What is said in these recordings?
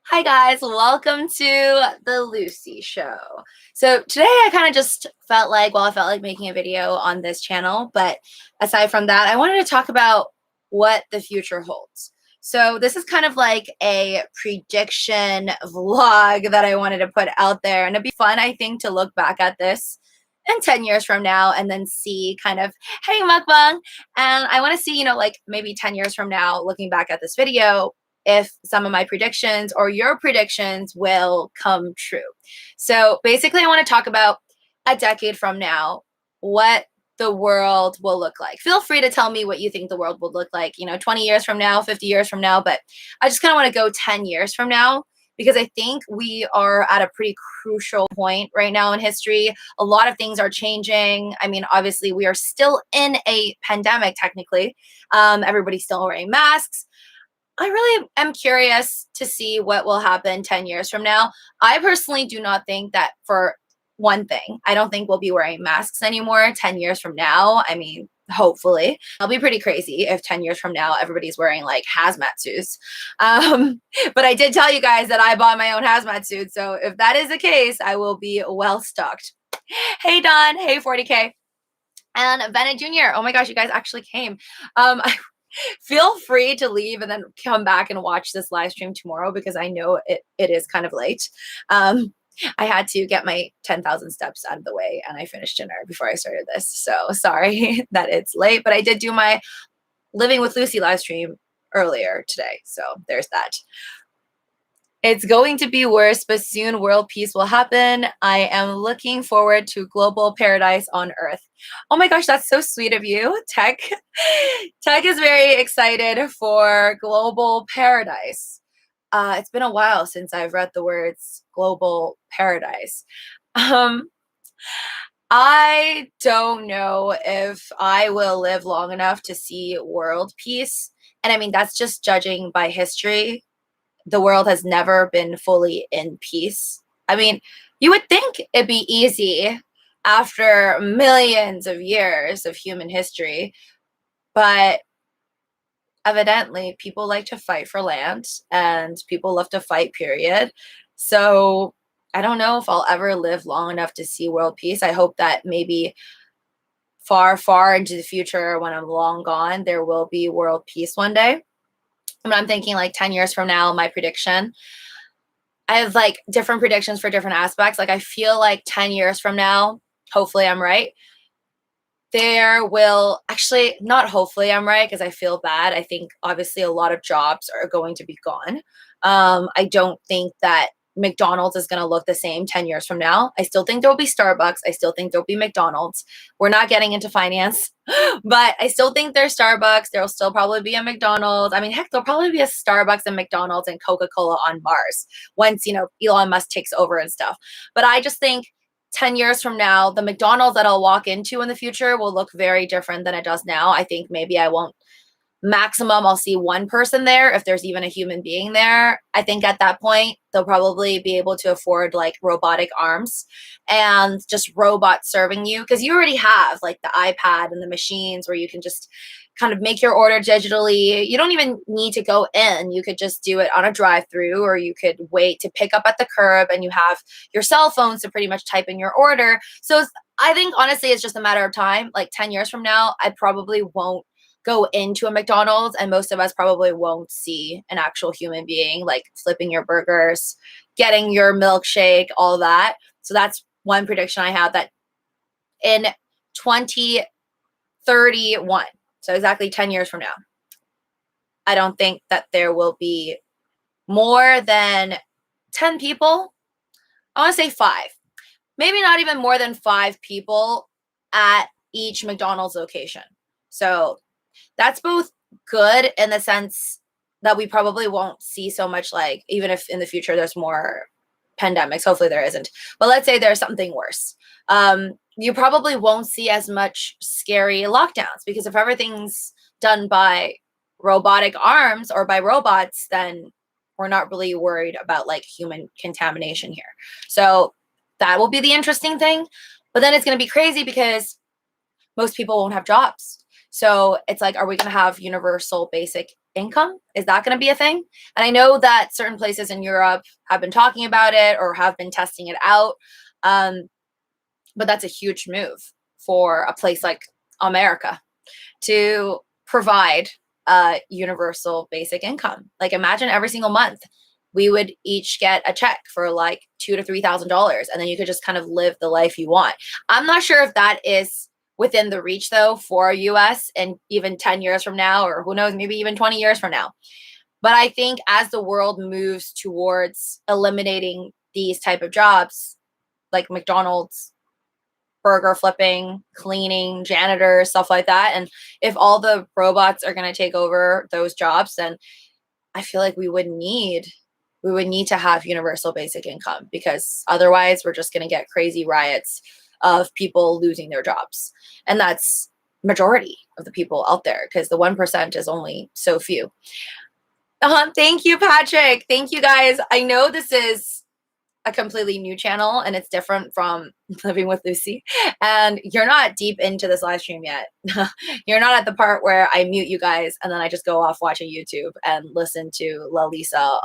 Hi guys, welcome to the Lucy Show. So today I kind of just felt like, I felt like making a video on this channel, but aside from that, I wanted to talk about what the future holds. So this is kind of like a prediction vlog that I wanted to put out there, and it'd be fun, I think, to look back at this in 10 years from now and then see kind of, hey, mukbang. And I want to see, like maybe 10 years from now, looking back at this video, if some of my predictions or your predictions will come true. So basically, I want to talk about a decade from now, what the world will look like. Feel free to tell me what you think the world will look like, 20 years from now, 50 years from now, but I just kind of want to go 10 years from now because I think we are at a pretty crucial point right now in history. A lot of things are changing. I mean, obviously, we are still in a pandemic, technically. Everybody's still wearing masks. I really am curious to see what will happen 10 years from now. I personally do not think that, for one thing, I don't think we'll be wearing masks anymore 10 years from now. I mean, hopefully. I'll be pretty crazy if 10 years from now everybody's wearing like hazmat suits. But I did tell you guys that I bought my own hazmat suit. So if that is the case, I will be well stocked. Hey, Don. Hey, 40K. And Bennett Jr. Oh my gosh, you guys actually came. Feel free to leave and then come back and watch this live stream tomorrow because I know it is kind of late. I had to get my 10,000 steps out of the way and I finished dinner before I started this. So sorry that it's late, but I did do my Living with Lucy live stream earlier today. So there's that. It's going to be worse, but soon world peace will happen. I am looking forward to global paradise on Earth. Oh my gosh, that's so sweet of you. Tech is very excited for global paradise. It's been a while since I've read the words global paradise. I don't know if I will live long enough to see world peace. And I mean, that's just judging by history. The world has never been fully in peace. I mean, you would think it'd be easy after millions of years of human history, but evidently people like to fight for land and people love to fight, period. So I don't know if I'll ever live long enough to see world peace. I hope that maybe far, far into the future, when I'm long gone, there will be world peace one day. I'm thinking like 10 years from now, my prediction. I have like different predictions for different aspects. Like I feel like 10 years from now, hopefully I'm right. There will actually, not hopefully I'm right because I feel bad. I think obviously a lot of jobs are going to be gone. I don't think that McDonald's is going to look the same 10 years from now. I still think there'll be Starbucks. I still think there'll be McDonald's. We're not getting into finance, but I still think there's Starbucks. There'll still probably be a McDonald's. I mean, heck, there'll probably be a Starbucks and McDonald's and Coca-Cola on Mars once, Elon Musk takes over and stuff. But I just think 10 years from now, the McDonald's that I'll walk into in the future will look very different than it does now. I think maybe I won't. Maximum, I'll see one person there if there's even a human being there. I think at that point, they'll probably be able to afford like robotic arms and just robots serving you because you already have like the iPad and the machines where you can just kind of make your order digitally. You don't even need to go in. You could just do it on a drive-through or you could wait to pick up at the curb and you have your cell phones to pretty much type in your order. So I think honestly, it's just a matter of time. Like 10 years from now, I probably won't go into a McDonald's and most of us probably won't see an actual human being like flipping your burgers, getting your milkshake, all that. So that's one prediction I have, that in 2031, so exactly 10 years from now, I don't think that there will be more than 10 people. I want to say 5, maybe not even more than 5 people at each McDonald's location. So that's both good in the sense that we probably won't see so much, like, even if in the future there's more pandemics, hopefully there isn't. But let's say there's something worse. You probably won't see as much scary lockdowns because if everything's done by robotic arms or by robots, then we're not really worried about like human contamination here. So that will be the interesting thing. But then it's going to be crazy because most people won't have jobs. So it's like, are we going to have universal basic income? Is that going to be a thing? And I know that certain places in Europe have been talking about it or have been testing it out. But that's a huge move for a place like America to provide a universal basic income. Like imagine every single month we would each get a check for like $2,000 to $3,000, and then you could just kind of live the life you want. I'm not sure if that is within the reach though for US and even 10 years from now, or who knows, maybe even 20 years from now. But I think as the world moves towards eliminating these type of jobs like McDonald's, burger flipping, cleaning, janitor, stuff like that. And if all the robots are going to take over those jobs, then I feel like we would need to have universal basic income, because otherwise we're just going to get crazy riots of people losing their jobs. And that's majority of the people out there, because the 1% is only so few. Thank you, Patrick. Thank you, guys. I know this is a completely new channel and it's different from Living with Luci, and you're not deep into this live stream yet. You're not at the part where I mute you guys and then I just go off watching YouTube and listen to La Lisa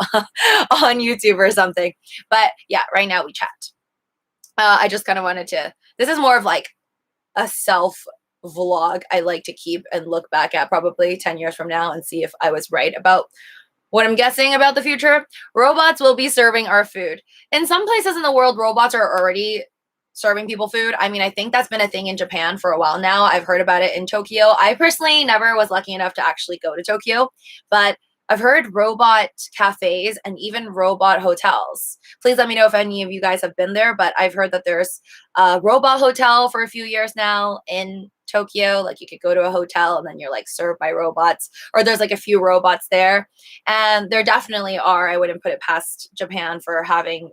on YouTube or something. But yeah, right now we chat. I just kind of wanted to, this is more of like a self vlog I like to keep and look back at probably 10 years from now and see if I was right about what I'm guessing about the future. Robots will be serving our food. In some places in the world, robots are already serving people food. I mean, I think that's been a thing in Japan for a while now. I've heard about it in Tokyo. I personally never was lucky enough to actually go to Tokyo, but I've heard robot cafes and even robot hotels. Please let me know if any of you guys have been there, but I've heard that there's a robot hotel for a few years now in Tokyo. Like you could go to a hotel and then you're like served by robots, or there's like a few robots there. And there definitely are, I wouldn't put it past Japan for having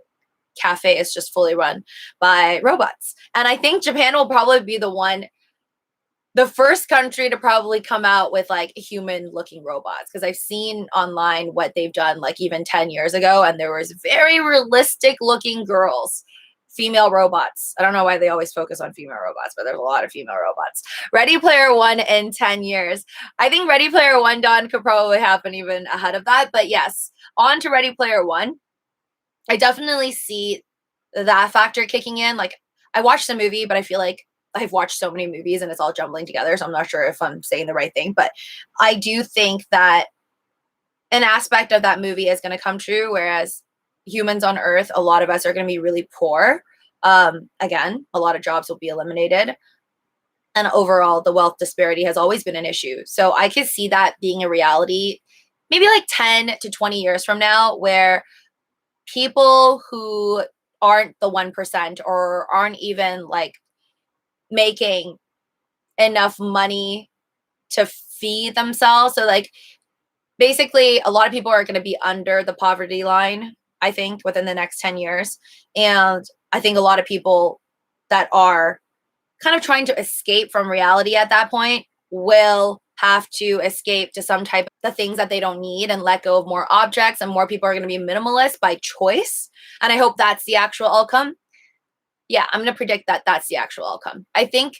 cafes just fully run by robots. And I think Japan will probably be the first country to probably come out with like human looking robots, because I've seen online what they've done like even 10 years ago, and there was very realistic looking girls, female robots. I don't know why they always focus on female robots, but there's a lot of female robots. Ready Player One in 10 years. I think Ready Player One, Don, could probably happen even ahead of that. But yes, on to Ready Player One. I definitely see that factor kicking in. Like I watched the movie, but I feel like I've watched so many movies and it's all jumbling together. So I'm not sure if I'm saying the right thing, but I do think that an aspect of that movie is going to come true. Whereas humans on Earth, a lot of us are going to be really poor. Again, a lot of jobs will be eliminated. And overall, the wealth disparity has always been an issue. So I could see that being a reality maybe like 10 to 20 years from now, where people who aren't the 1% or aren't even like making enough money to feed themselves. So like basically a lot of people are going to be under the poverty line, I think, within the next 10 years. And I think a lot of people that are kind of trying to escape from reality at that point will have to escape to some type of the things that they don't need and let go of more objects, and more people are going to be minimalist by choice. And I hope that's the actual outcome. Yeah, I'm going to predict that that's the actual outcome. I think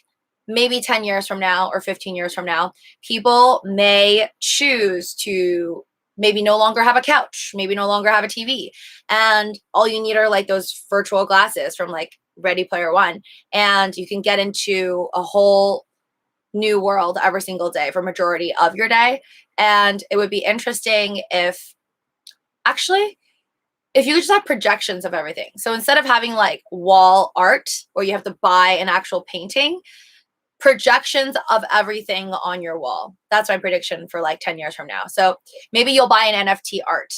maybe 10 years from now or 15 years from now, people may choose to maybe no longer have a couch, maybe no longer have a TV. And all you need are like those virtual glasses from like Ready Player One. And you can get into a whole new world every single day for majority of your day. And it would be interesting if you could just have projections of everything. So instead of having like wall art where you have to buy an actual painting, projections of everything on your wall. That's my prediction for like 10 years from now. So maybe you'll buy an NFT art,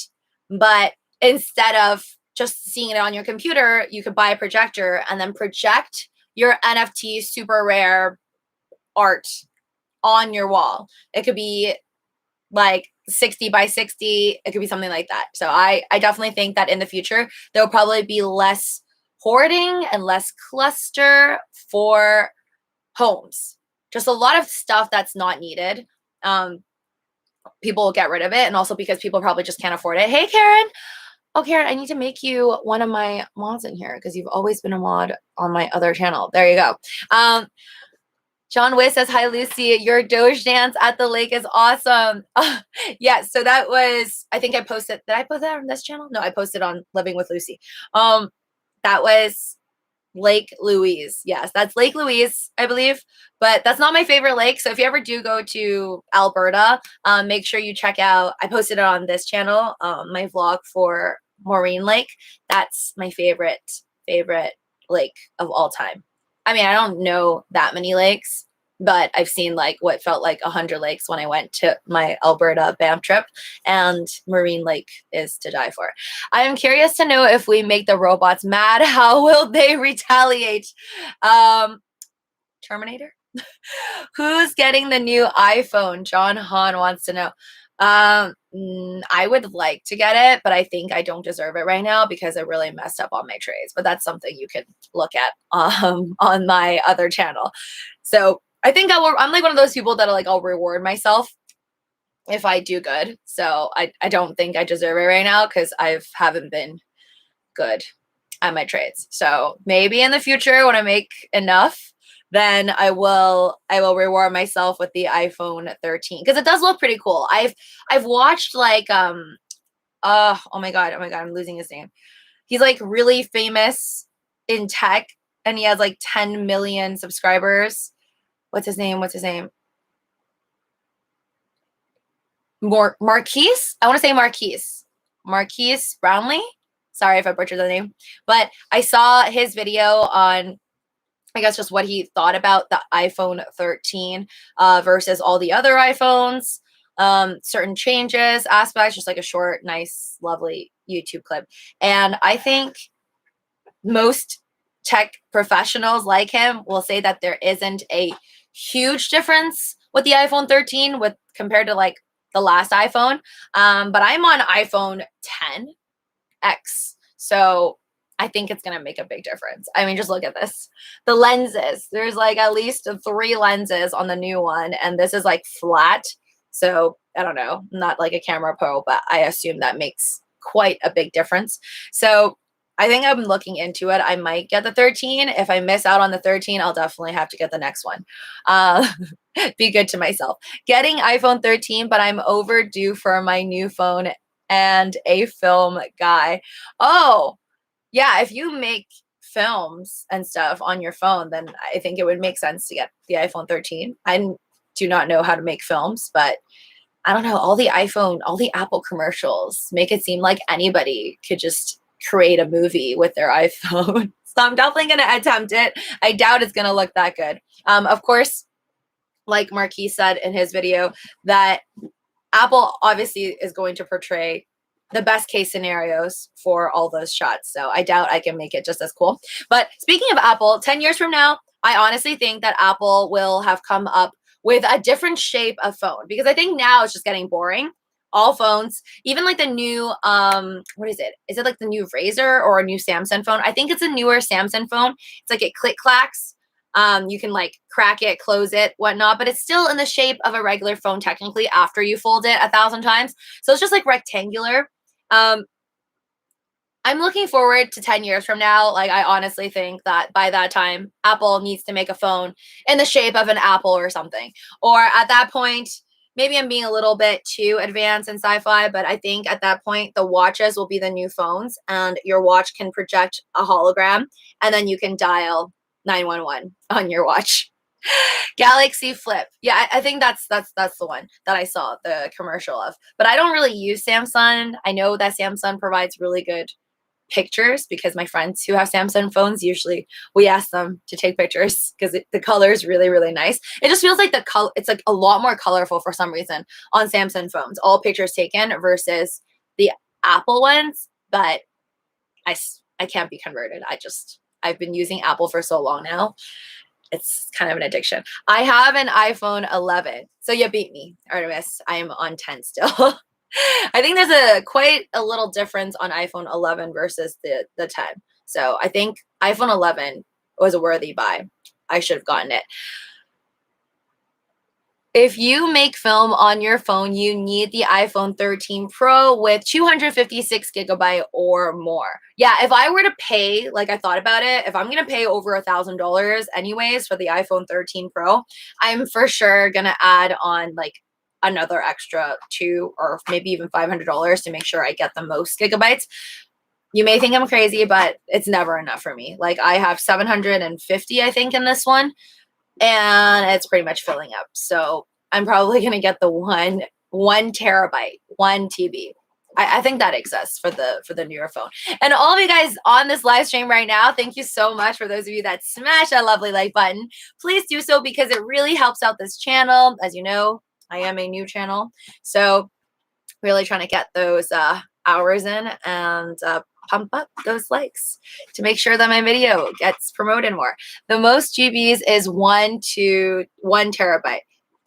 but instead of just seeing it on your computer, you could buy a projector and then project your NFT super rare art on your wall. It could be like 60 by 60. It could be something like that. So I definitely think that in the future, there'll probably be less hoarding and less cluster for homes. Just a lot of stuff that's not needed. People will get rid of it. And also because people probably just can't afford it. Hey, Karen. Oh, Karen, I need to make you one of my mods in here because you've always been a mod on my other channel. There you go. John Wiss says, hi, Lucy. Your Doge dance at the lake is awesome. Yeah, so that was, I think I posted, did I post that on this channel? No, I posted on Living with Lucy. That was Lake Louise. Yes, that's Lake Louise, I believe. But that's not my favorite lake. So if you ever do go to Alberta, make sure you check out, I posted it on this channel, my vlog for Maureen Lake. That's my favorite lake of all time. I mean, I don't know that many lakes, but I've seen like what felt like 100 lakes when I went to my Alberta BAM trip, and Marine Lake is to die for. I am curious to know if we make the robots mad, how will they retaliate? Terminator? Who's getting the new iPhone? John Hahn wants to know. I would like to get it, but I think I don't deserve it right now because I really messed up on my trades. But that's something you can look at on my other channel. So I think I'm like one of those people that I'll reward myself if I do good. So I don't think I deserve it right now because I haven't been good at my trades. So maybe in the future when I make enough, then I will reward myself with the iPhone 13 because it does look pretty cool. I've watched like oh my god, I'm losing his name. He's like really famous in tech and he has like 10 million subscribers. What's his name? Marquise? I want to say Marquise Brownlee. Sorry if I butchered the name, but I saw his video on, I guess, just what he thought about the iPhone 13 versus all the other iPhones, certain changes, aspects, just like a short, nice, lovely YouTube clip. And I think most tech professionals like him will say that there isn't a huge difference with the iPhone 13 compared to like the last iPhone. But I'm on iPhone 10X. So I think it's going to make a big difference. I mean, just look at this. The lenses, there's like at least 3 lenses on the new one. And this is like flat. So I don't know, I'm not like a camera pro, but I assume that makes quite a big difference. So I think I'm looking into it. I might get the 13. If I miss out on the 13, I'll definitely have to get the next one. Be good to myself. Getting iPhone 13, but I'm overdue for my new phone and a film guy. Oh, yeah, if you make films and stuff on your phone, then I think it would make sense to get the iPhone 13. I do not know how to make films, but I don't know, all the Apple commercials make it seem like anybody could just create a movie with their iPhone. So I'm definitely going to attempt it. I doubt it's going to look that good. Of course, like Marquis said in his video, that Apple obviously is going to portray the best case scenarios for all those shots. So I doubt I can make it just as cool. But speaking of Apple, 10 years from now, I honestly think that Apple will have come up with a different shape of phone because I think now it's just getting boring. All phones, even like the new, what is it? Is it like the new Razr or a new Samsung phone? I think it's a newer Samsung phone. It's like it click clacks. You can like crack it, close it, whatnot, but it's still in the shape of a regular phone technically after you fold it 1,000 times. So it's just like rectangular. I'm looking forward to 10 years from now. Like, I honestly think that by that time, Apple needs to make a phone in the shape of an apple or something. Or at that point, maybe I'm being a little bit too advanced in sci-fi, but I think at that point, the watches will be the new phones and your watch can project a hologram and then you can dial 911 on your watch. Galaxy Flip. Yeah, I think that's the one that I saw the commercial of. But I don't really use Samsung. I know that Samsung provides really good pictures because my friends who have Samsung phones, usually we ask them to take pictures because the color is really, really nice. It just feels like the color, it's like a lot more colorful for some reason on Samsung phones. All pictures taken versus the Apple ones. But I can't be converted. I've been using Apple for so long now. It's kind of an addiction. I have an iPhone 11. So you beat me, Artemis. I am on 10 still. I think there's quite a little difference on iPhone 11 versus the 10. So I think iPhone 11 was a worthy buy. I should have gotten it. If you make film on your phone, you need the iPhone 13 Pro with 256 gigabyte or more. Yeah, if I were to pay, like I thought about it, if I'm going to pay over $1,000 anyways for the iPhone 13 Pro, I'm for sure going to add on like another extra two or maybe even $500 to make sure I get the most gigabytes. You may think I'm crazy, but it's never enough for me. Like I have 750, I think, in this one, and it's pretty much filling up. So I'm probably gonna get the one terabyte, 1 TB. I think that exists for the newer phone. And all of you guys on this live stream right now, thank you so much for those of you that smash that lovely like button. Please do so because it really helps out this channel. As you know, I am a new channel, so really trying to get those hours in and pump up those likes to make sure that my video gets promoted more. The most GBs is 1 to 1 terabyte.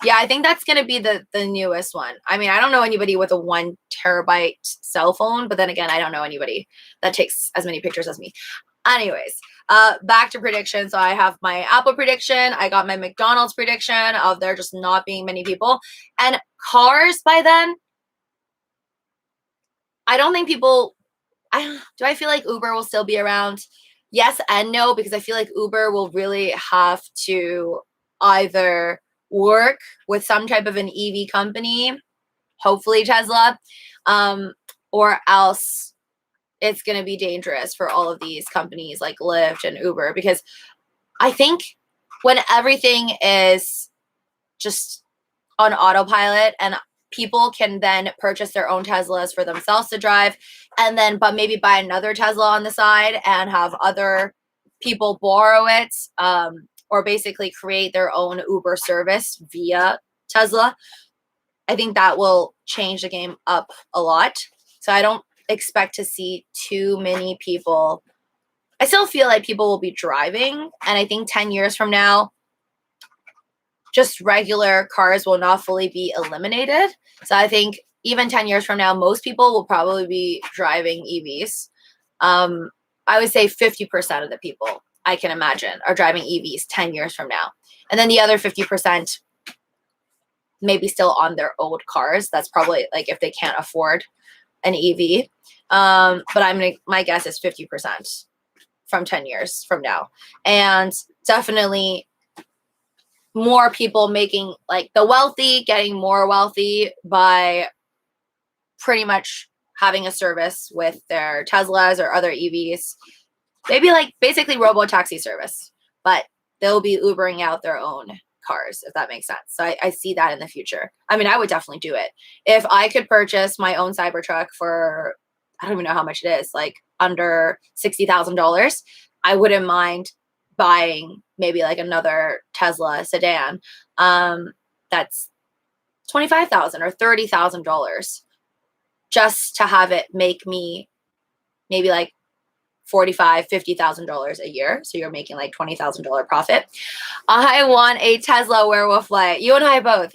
Yeah, I think that's going to be the newest one. I mean, I don't know anybody with a 1 terabyte cell phone, but then again, I don't know anybody that takes as many pictures as me. Anyways, back to prediction. So I have my Apple prediction. I got my McDonald's prediction of there just not being many people. And cars by then, I don't think people, do I feel like Uber will still be around? Yes and no, because I feel like Uber will really have to either work with some type of an EV company, hopefully Tesla, or else it's going to be dangerous for all of these companies like Lyft and Uber, because I think when everything is just on autopilot and people can then purchase their own Teslas for themselves to drive, and then but maybe buy another Tesla on the side and have other people borrow it, or basically create their own Uber service via Tesla. I think that will change the game up a lot. So I don't expect to see too many people. I still feel like people will be driving, and I think 10 years from now, just regular cars will not fully be eliminated. So I think even 10 years from now, most people will probably be driving EVs. I would say 50% of the people I can imagine are driving EVs 10 years from now. And then the other 50% maybe still on their old cars. That's probably like if they can't afford an EV. But my guess is 50% from 10 years from now. And definitely more people making, like, the wealthy getting more wealthy by pretty much having a service with their Teslas or other EVs. Maybe like basically robo-taxi service, but they'll be Ubering out their own cars, if that makes sense. So I see that in the future. I mean, I would definitely do it. If I could purchase my own Cybertruck for, I don't even know how much it is, like under $60,000, I wouldn't mind buying maybe like another Tesla sedan that's $25,000 or $30,000 just to have it make me maybe like $45,000, $50,000 a year. So you're making like $20,000 profit. I want a Tesla werewolf light. You and I both.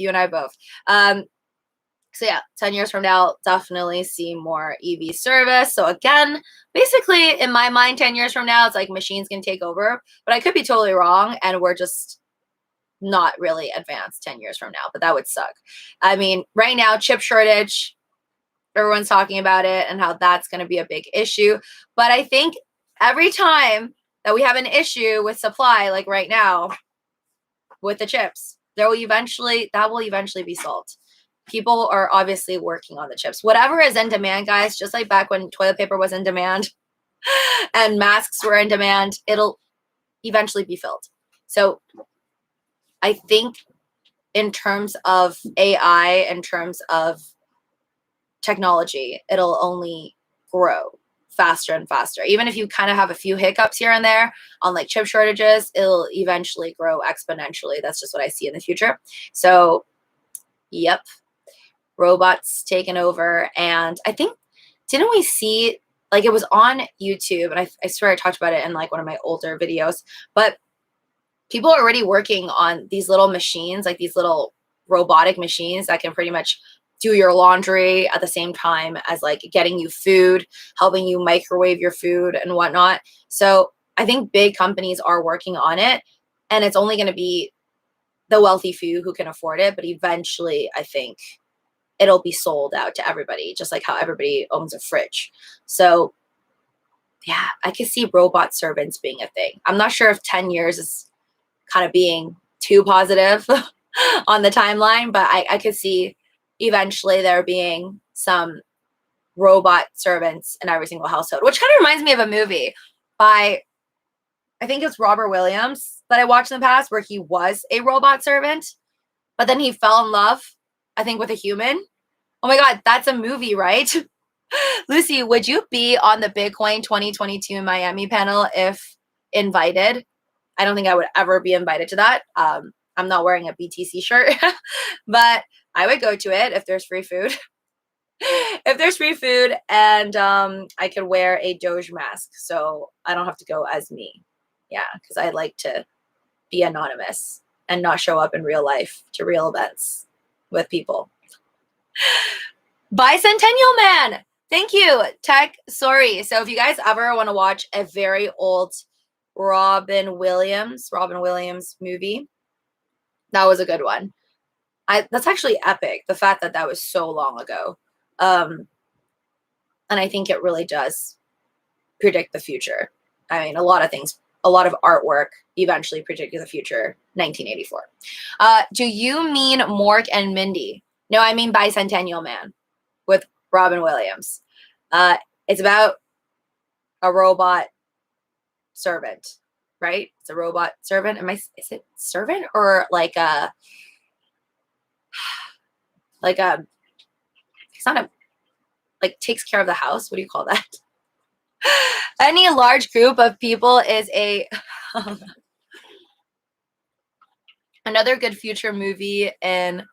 So yeah, 10 years from now, definitely see more EV service. So again, basically in my mind, 10 years from now, it's like machines can take over, but I could be totally wrong. And we're just not really advanced 10 years from now, but that would suck. I mean, right now, chip shortage, everyone's talking about it and how that's going to be a big issue. But I think every time that we have an issue with supply, like right now with the chips, that will eventually be solved. People are obviously working on the chips. Whatever is in demand, guys, just like back when toilet paper was in demand and masks were in demand, it'll eventually be filled. So I think in terms of AI, in terms of technology, it'll only grow faster and faster. Even if you kind of have a few hiccups here and there on like chip shortages, it'll eventually grow exponentially. That's just what I see in the future. So, yep, robots taking over. And I think, didn't we see, like, it was on YouTube, and I swear I talked about it in like one of my older videos, but people are already working on these little machines, like these little robotic machines that can pretty much do your laundry at the same time as like getting you food, helping you microwave your food and whatnot. So I think big companies are working on it, and it's only going to be the wealthy few who can afford it, but eventually I think it'll be sold out to everybody, just like how everybody owns a fridge. So yeah, I could see robot servants being a thing. I'm not sure if 10 years is kind of being too positive on the timeline, but I could see eventually there being some robot servants in every single household, which kind of reminds me of a movie by, I think it's Robert Williams, that I watched in the past, where he was a robot servant, but then he fell in love, I think, with a human. Oh my God, that's a movie, right? Lucy, would you be on the Bitcoin 2022 Miami panel if invited? I don't think I would ever be invited to that. I'm not wearing a BTC shirt, but I would go to it if there's free food. If there's free food, and I could wear a Doge mask, so I don't have to go as me. Yeah, because I like to be anonymous and not show up in real life to real events with people. Bicentennial Man, thank you. Tech, sorry. So if you guys ever want to watch a very old Robin Williams movie, that was a good one. That's actually epic, the fact that that was so long ago. And I think it really does predict the future. I mean, a lot of things, a lot of artwork eventually predicted the future. 1984. Do you mean Mork and Mindy? No, I mean Bicentennial Man with Robin Williams. It's about a robot servant, right? It's a robot servant. Is it servant or like a, it's not a, like takes care of the house. What do you call that? Any large group of people is a, another good future movie in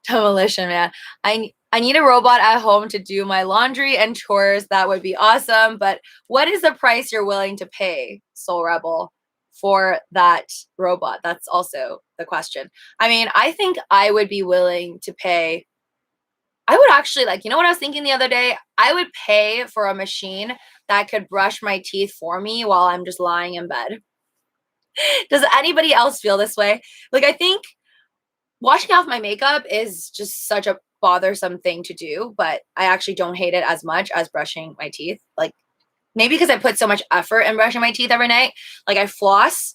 Demolition Man. I need a robot at home to do my laundry and chores. That would be awesome. But what is the price you're willing to pay, Soul Rebel, for that robot? That's also the question. I mean, I think I would be willing to pay. I would actually, like, you know what I was thinking the other day? I would pay for a machine that could brush my teeth for me while I'm just lying in bed. Does anybody else feel this way? Like, I think washing off my makeup is just such a bothersome thing to do, but I actually don't hate it as much as brushing my teeth. Like, maybe because I put so much effort in brushing my teeth every night. Like, I floss,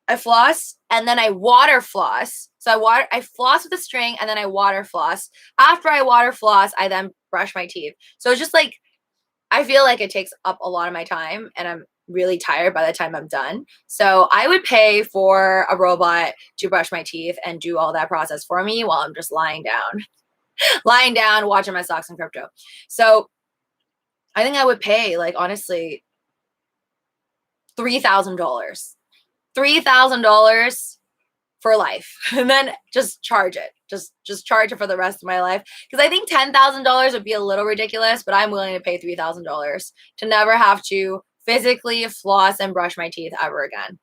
and then I water floss. So I floss with a string, and then I water floss. After I water floss, I then brush my teeth. So it's just like, I feel like it takes up a lot of my time, and I'm really tired by the time I'm done. So I would pay for a robot to brush my teeth and do all that process for me while I'm just lying down, watching my stocks and crypto. So I think I would pay, like, honestly, $3,000. $3,000 for life, and then just charge it. Just charge it for the rest of my life. Because I think $10,000 would be a little ridiculous, but I'm willing to pay $3,000 to never have to physically floss and brush my teeth ever again.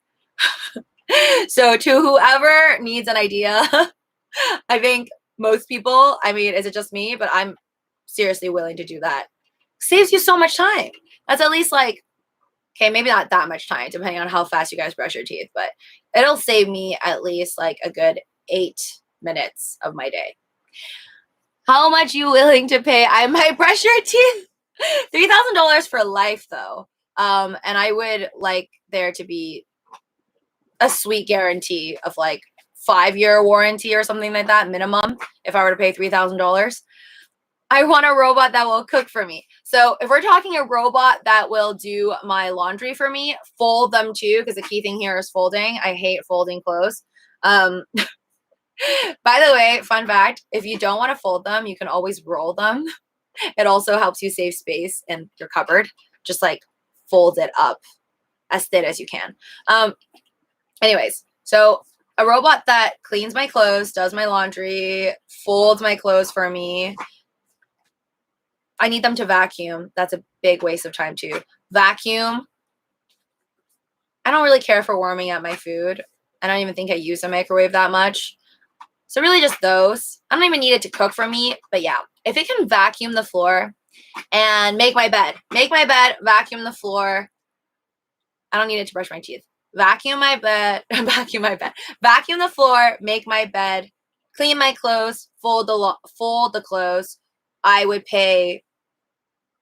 So to whoever needs an idea, I think most people, I mean, is it just me? But I'm seriously willing to do that. Saves you so much time. That's at least like, okay, maybe not that much time, depending on how fast you guys brush your teeth, but it'll save me at least like a good 8 minutes of my day. How much you willing to pay? I might brush your teeth. $3,000 for life, though. And I would like there to be a sweet guarantee of like 5-year warranty or something like that, minimum, if I were to pay $3,000. I want a robot that will cook for me. So if we're talking a robot that will do my laundry for me, fold them too, because the key thing here is folding. I hate folding clothes. By the way, fun fact, if you don't want to fold them, you can always roll them. It also helps you save space in your cupboard. Just like fold it up as thin as you can. Anyways, so a robot that cleans my clothes, does my laundry, folds my clothes for me. I need them to vacuum. That's a big waste of time too. Vacuum. I don't really care for warming up my food. I don't even think I use a microwave that much. So really just those. I don't even need it to cook for me. But yeah, if it can vacuum the floor and make my bed, vacuum the floor. I don't need it to brush my teeth. vacuum my bed, vacuum the floor, make my bed, clean my clothes, fold the clothes, I would pay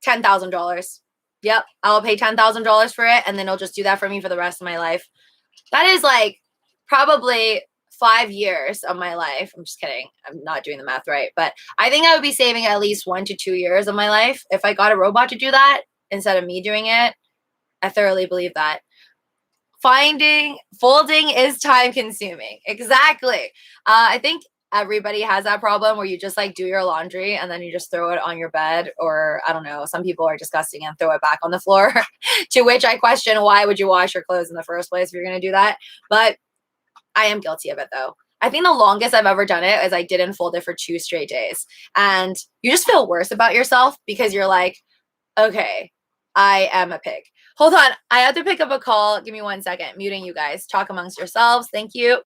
$10,000. Yep, I'll pay $10,000 for it, and then it'll just do that for me for the rest of my life. That is like probably 5 years of my life. I'm just kidding. I'm not doing the math right, but I think I would be saving at least 1 to 2 years of my life if I got a robot to do that instead of me doing it. I thoroughly believe that. Folding is time consuming. Exactly. I think everybody has that problem where you just like do your laundry and then you just throw it on your bed, or I don't know, some people are disgusting and throw it back on the floor. To which I question, why would you wash your clothes in the first place if you're going to do that? But I am guilty of it though. I think the longest I've ever done it is I didn't fold it for 2 straight days. And you just feel worse about yourself because you're like, okay, I am a pig. Hold on. I have to pick up a call. Give me 1 second. Muting you guys. Talk amongst yourselves. Thank you.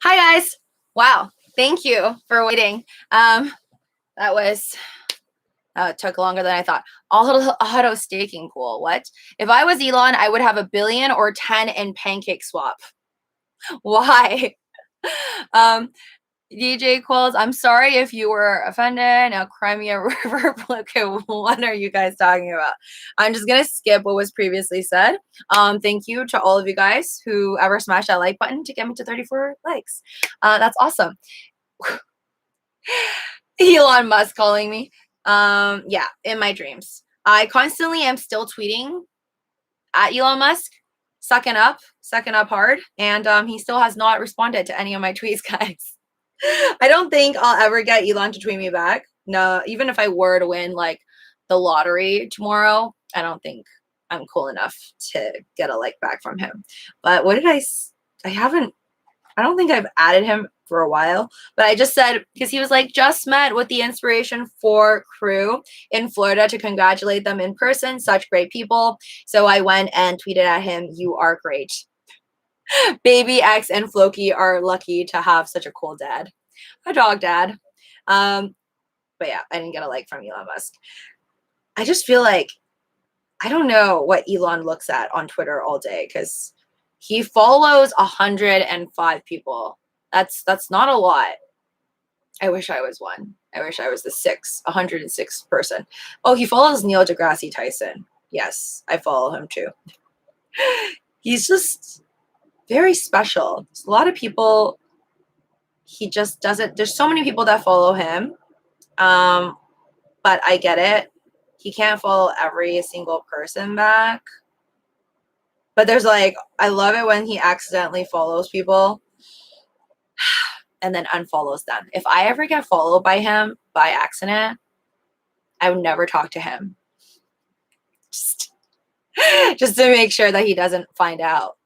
Hi guys. Wow. Thank you for waiting. That was took longer than I thought. Auto staking pool. What? If I was Elon, I would have 1 billion or 10 in Pancake Swap. Why? um, DJ Quills, I'm sorry if you were offended. Now, Crimea River. Okay, what are you guys talking about? I'm just gonna skip what was previously said. Thank you to all of you guys who ever smashed that like button to get me to 34 likes. That's awesome. Elon Musk calling me. Yeah, in my dreams. I constantly am still tweeting at Elon Musk, sucking up hard, and he still has not responded to any of my tweets, guys. I don't think I'll ever get Elon to tweet me back. No, even if I were to win like the lottery tomorrow, I don't think I'm cool enough to get a like back from him. But what did I don't think I've added him for a while, but I just said, because he was like, just met with the Inspiration 4 crew in Florida to congratulate them in person. Such great people. So I went and tweeted at him, you are great. Baby X and Floki are lucky to have such a cool dad. A dog dad. But yeah, I didn't get a like from Elon Musk. I just feel like, I don't know what Elon looks at on Twitter all day, because he follows 105 people. That's not a lot. I wish I was one. I wish I was the 106th person. Oh, he follows Neil deGrasse Tyson. Yes, I follow him too. He's just very special. There's a lot of people. He just doesn't. There's so many people that follow him. But I get it. He can't follow every single person back. But there's like, I love it when he accidentally follows people and then unfollows them. If I ever get followed by him by accident, I would never talk to him. Just to make sure that he doesn't find out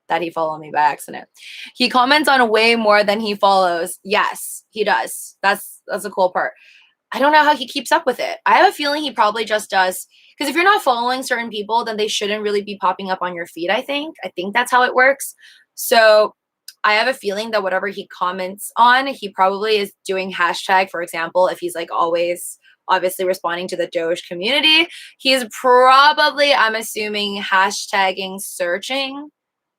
that he followed me by accident. He comments on way more than he follows. Yes, he does. That's a cool part. I don't know how he keeps up with it. I have a feeling he probably just does. Because if you're not following certain people, then they shouldn't really be popping up on your feed, I think. I think that's how it works. So I have a feeling that whatever he comments on, he probably is doing hashtag, for example, if he's like always obviously responding to the Doge community, he's probably, I'm assuming, hashtagging searching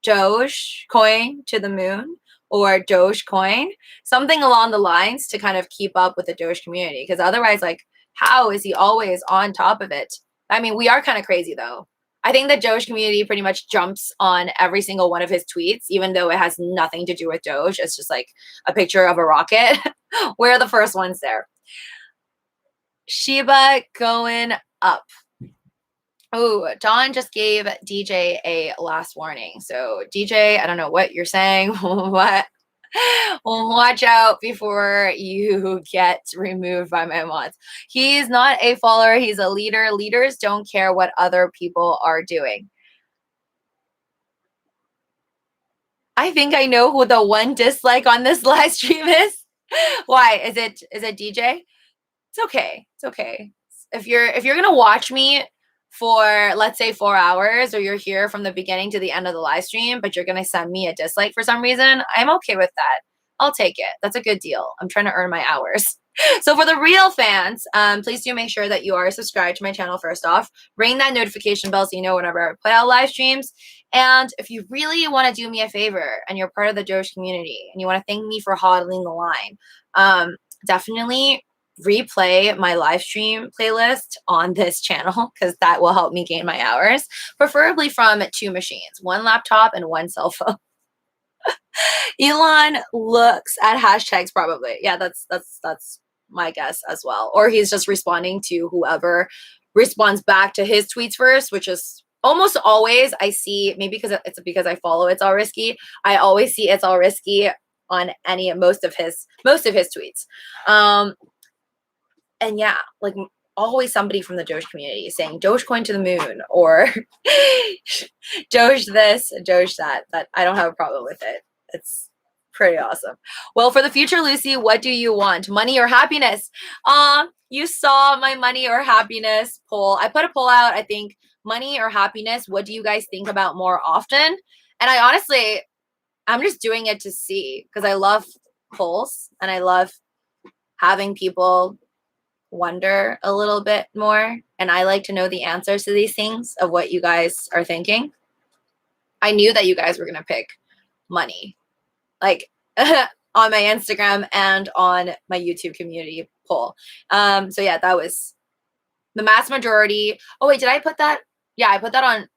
Doge coin to the moon or Dogecoin, something along the lines to kind of keep up with the Doge community. Because otherwise, like, how is he always on top of it? I mean, we are kind of crazy though. I think the Doge community pretty much jumps on every single one of his tweets, even though it has nothing to do with Doge. It's just like a picture of a rocket. We're the first ones there. Shiba going up. Oh, Don just gave DJ a last warning. So DJ, I don't know what you're saying. What? Watch out before you get removed by my mods. He's not a follower. He's a leader. Leaders don't care what other people are doing. I think I know who the one dislike on this live stream is. Why? Is it DJ? It's okay. It's okay. If you're gonna watch me for, let's say, 4 hours, or you're here from the beginning to the end of the live stream, but you're gonna send me a dislike for some reason, I'm okay with that. I'll take it. That's a good deal. I'm trying to earn my hours. So for the real fans, please do make sure that you are subscribed to my channel first off. Ring that notification bell so you know whenever I play out live streams. And if you really want to do me a favor and you're part of the Doge community and you want to thank me for hodling the line, definitely replay my live stream playlist on this channel, because that will help me gain my hours, preferably from 2 machines, 1 laptop and 1 cell phone. Elon looks at hashtags probably. Yeah, that's my guess as well. Or he's just responding to whoever responds back to his tweets first, which is almost always, I see, maybe because it's because I follow It's All Risky, I always see It's All Risky on most of his tweets. And yeah, like always somebody from the Doge community saying Dogecoin to the moon, or Doge this, Doge that. But I don't have a problem with it. It's pretty awesome. Well, for the future, Luci, what do you want? Money or happiness? You saw my money or happiness poll. I put a poll out, I think, money or happiness. What do you guys think about more often? And I honestly, I'm just doing it to see, because I love polls and I love having people wonder a little bit more. And I like to know the answers to these things of what you guys are thinking. I knew that you guys were going to pick money, like on my Instagram and on my YouTube community poll. So yeah, that was the mass majority. Oh wait, did I put that? Yeah, I put that on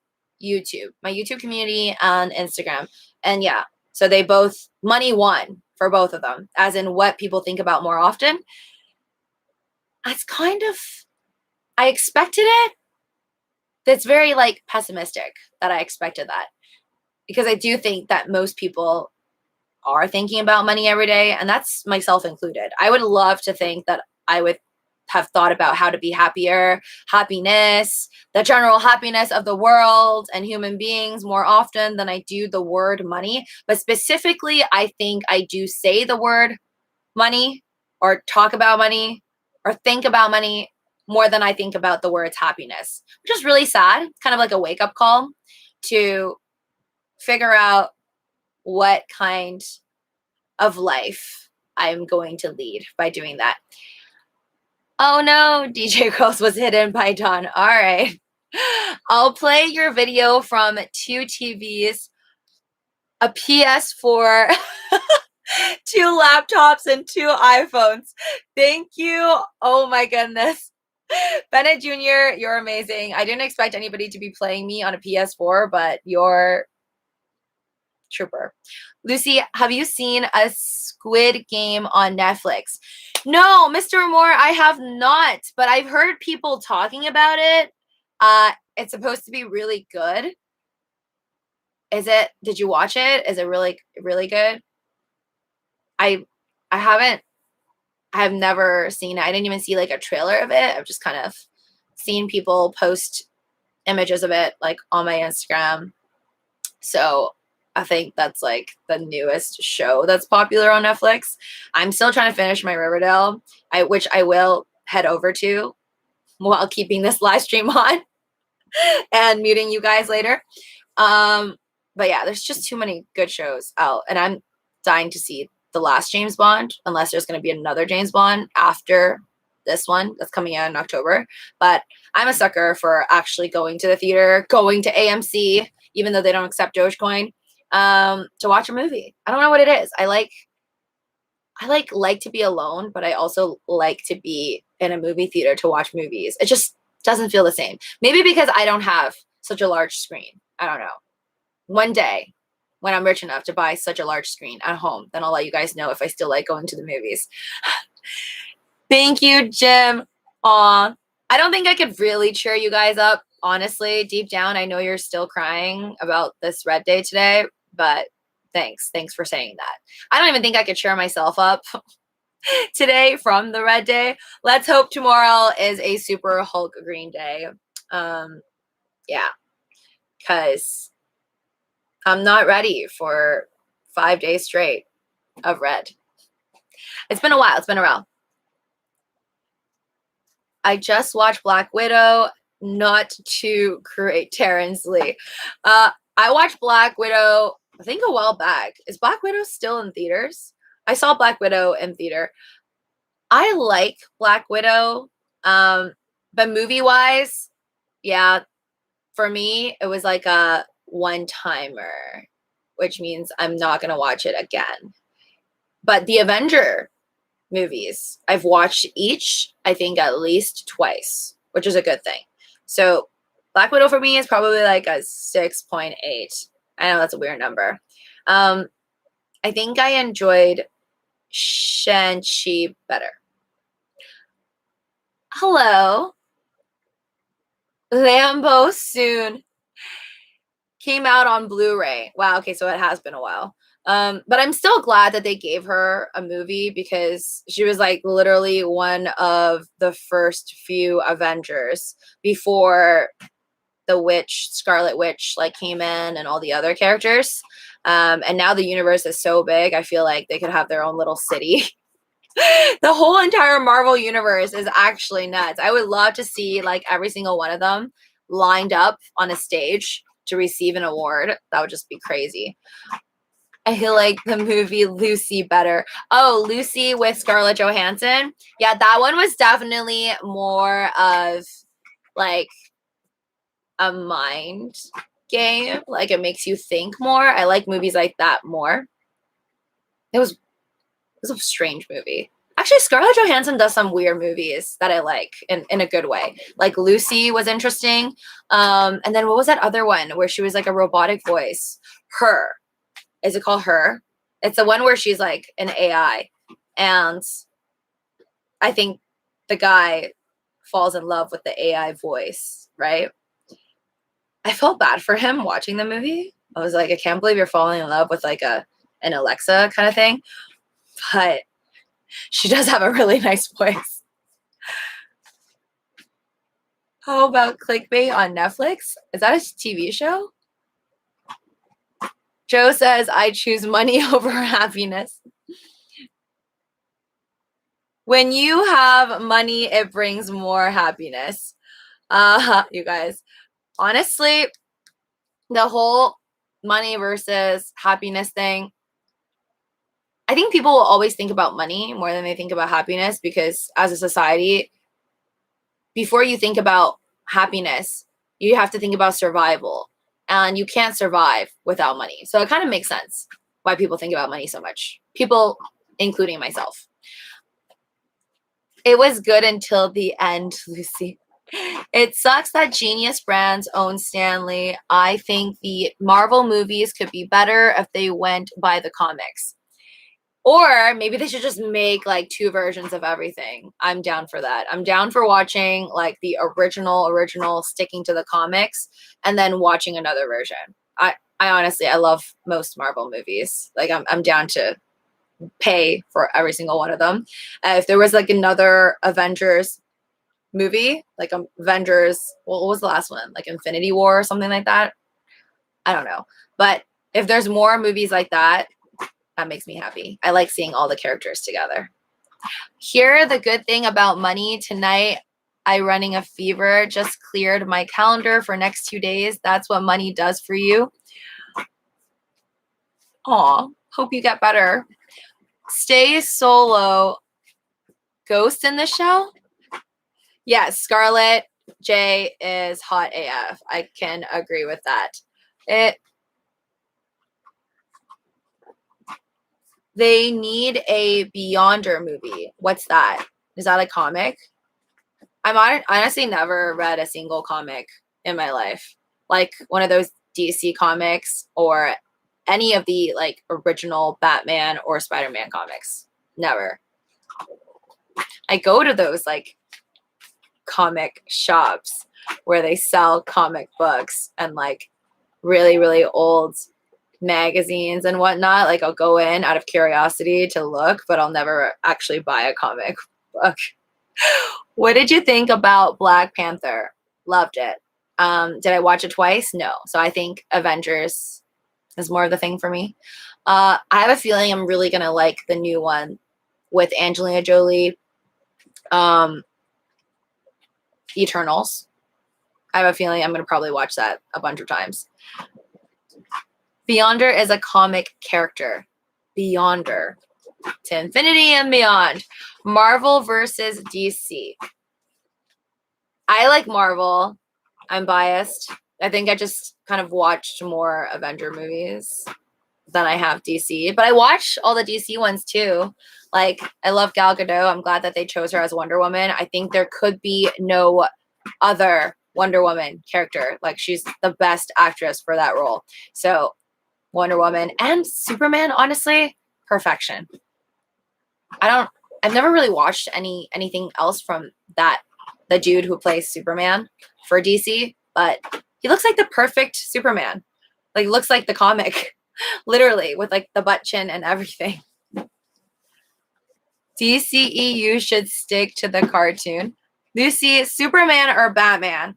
YouTube, my YouTube community and Instagram. And yeah, so they both, money won for both of them, as in what people think about more often. That's kind of, I expected it. That's very like pessimistic that I expected that, because I do think that most people are thinking about money every day, and that's myself included. I would love to think that I would have thought about how to be happier, happiness, the general happiness of the world and human beings more often than I do the word money. But specifically, I think I do say the word money or talk about money or think about money more than I think about the words happiness, which is really sad. Kind of like a wake-up call to figure out what kind of life I'm going to lead by doing that. Oh no, DJ Girls was hidden by Dawn. All right. I'll play your video from 2 TVs, a PS4, 2 laptops, and 2 iPhones. Thank you. Oh my goodness. Bennett Jr., you're amazing. I didn't expect anybody to be playing me on a PS4, but you're trooper. Lucy, have you seen a Squid Game on Netflix? No, Mr. Moore, I have not, but I've heard people talking about it. It's supposed to be really good. Is it? Did you watch it? Is it really, really good? I have never seen it. I didn't even see like a trailer of it. I've just kind of seen people post images of it like on my Instagram. So I think that's like the newest show that's popular on Netflix. I'm still trying to finish my Riverdale, which I will head over to while keeping this live stream on and muting you guys later. But yeah, there's just too many good shows out, and I'm dying to see the last James Bond, unless there's going to be another James Bond after this one that's coming out in October. But I'm a sucker for actually going to the theater, going to AMC, even though they don't accept Dogecoin, to watch a movie. I don't know what it is. I like to be alone, but I also like to be in a movie theater to watch movies. It just doesn't feel the same. Maybe because I don't have such a large screen. I don't know. One day, when I'm rich enough to buy such a large screen at home, then I'll let you guys know if I still like going to the movies. Thank you, Jim. Aw. I don't think I could really cheer you guys up, honestly. Deep down, I know you're still crying about this red day today, but thanks. Thanks for saying that. I don't even think I could cheer myself up today from the red day. Let's hope tomorrow is a super Hulk green day. Yeah, because I'm not ready for 5 days straight of red. It's been a while. It's been a while. I just watched Black Widow, not to create Terrence Lee. I watched Black Widow, I think a while back. Is Black Widow still in theaters? I saw Black Widow in theater. I like Black Widow, but movie-wise, yeah, for me, it was like a one-timer, which means I'm not going to watch it again. But the Avenger movies, I've watched each, I think, at least twice, which is a good thing. So Black Widow for me is probably like a 6.8. I know that's a weird number. I think I enjoyed Shang-Chi better. Hello. Lambo soon. Came out on Blu-ray. Wow, okay, so it has been a while. But I'm still glad that they gave her a movie, because she was like literally one of the first few Avengers before the witch, Scarlet Witch, like came in and all the other characters. And now the universe is so big, I feel like they could have their own little city. The whole entire Marvel universe is actually nuts. I would love to see like every single one of them lined up on a stage to receive an award. That would just be crazy. I feel like the movie Lucy better. Oh, Lucy with Scarlett Johansson. Yeah, that one was definitely more of like a mind game. Like it makes you think more. I like movies like that more. It was a strange movie. Actually, Scarlett Johansson does some weird movies that I like in a good way. Like Lucy was interesting. And then what was that other one where she was like a robotic voice? Her. Is it called Her? It's the one where she's like an AI. And I think the guy falls in love with the AI voice, right? I felt bad for him watching the movie. I was like, I can't believe you're falling in love with like an Alexa kind of thing. But she does have a really nice voice. How about Clickbait on Netflix? Is that a TV show? Joe says, I choose money over happiness. When you have money, it brings more happiness. You guys, honestly, the whole money versus happiness thing, I think people will always think about money more than they think about happiness because as a society, before you think about happiness, you have to think about survival. And you can't survive without money. So it kind of makes sense why people think about money so much. People, including myself. It was good until the end, Lucy. It sucks that Genius Brands owns Stanley. I think the Marvel movies could be better if they went by the comics. Or maybe they should just make like 2 versions of everything. I'm down for that. I'm down for watching like the original sticking to the comics and then watching another version. I honestly, I love most Marvel movies. Like I'm down to pay for every single one of them. If there was like another Avengers movie, like Avengers, what was the last one? Like Infinity War or something like that? I don't know. But if there's more movies like that, that makes me happy. I like seeing all the characters together. Here, the good thing about money tonight, I running a fever, just cleared my calendar for next 2 days. That's what money does for you. Aw, hope you get better. Stay solo. Ghost in the Shell? Yes, Scarlett J is hot AF. I can agree with that. They need a Beyonder movie. What's that? Is that a comic? I've honestly never read a single comic in my life. Like one of those DC comics or any of the like original Batman or Spider-Man comics. Never. I go to those like comic shops where they sell comic books and like really, really old magazines and whatnot. Like I'll go in out of curiosity to look, but I'll never actually buy a comic book. What did you think about Black Panther? Loved it. Did I watch it twice? No. So I think Avengers is more of the thing for me. I have a feeling I'm really gonna like the new one with Angelina Jolie. Eternals. I have a feeling I'm gonna probably watch that a bunch of times. Beyonder is a comic character. Beyonder. To infinity and beyond. Marvel versus DC. I like Marvel. I'm biased. I think I just kind of watched more Avenger movies than I have DC. But I watch all the DC ones too. Like, I love Gal Gadot. I'm glad that they chose her as Wonder Woman. I think there could be no other Wonder Woman character. Like, she's the best actress for that role. So, Wonder Woman and Superman, honestly, perfection. I've never really watched anything else from the dude who plays Superman for DC, but he looks like the perfect Superman. Like, looks like the comic, literally, with like the butt chin and everything. DCEU should stick to the cartoon. Lucy, Superman or Batman?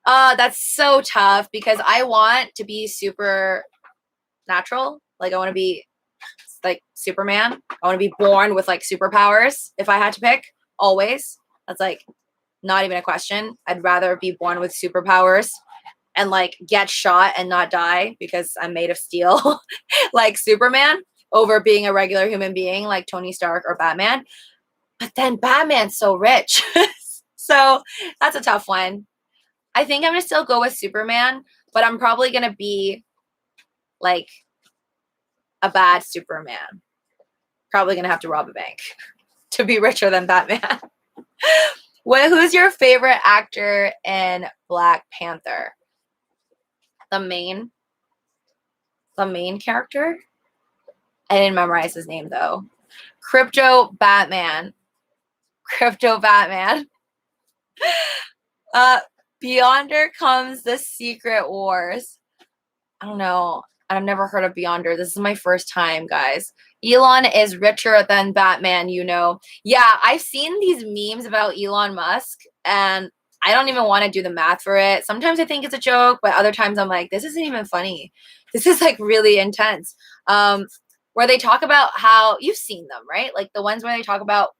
That's so tough because I want to be super natural. Like, I want to be like Superman. I want to be born with like superpowers if I had to pick, always. That's like not even a question. I'd rather be born with superpowers and like get shot and not die because I'm made of steel, like Superman, over being a regular human being like Tony Stark or Batman. But then Batman's so rich. So that's a tough one. I think I'm going to still go with Superman, but I'm probably going to be like a bad Superman. Probably going to have to rob a bank to be richer than Batman. Who's your favorite actor in Black Panther? The main character? I didn't memorize his name though. Crypto Batman. Beyonder comes the Secret Wars. I don't know. I've never heard of Beyonder. This is my first time, guys. Elon is richer than Batman, you know. Yeah, I've seen these memes about Elon Musk, and I don't even want to do the math for it. Sometimes I think it's a joke, but other times I'm like, this isn't even funny. This is like really intense. Where they talk about how you've seen them, right? Like the ones where they talk about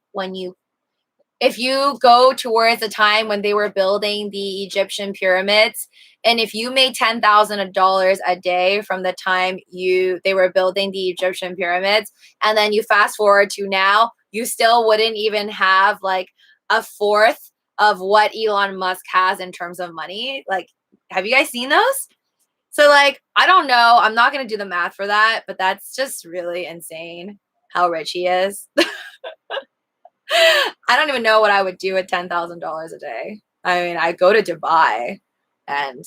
if you go towards the time when they were building the Egyptian pyramids, and if you made $10,000 a day from the time they were building the Egyptian pyramids, and then you fast forward to now, you still wouldn't even have like a fourth of what Elon Musk has in terms of money. Like, have you guys seen those? So like, I don't know. I'm not going to do the math for that, but that's just really insane how rich he is. I don't even know what I would do with $10,000 a day. I mean, I go to Dubai and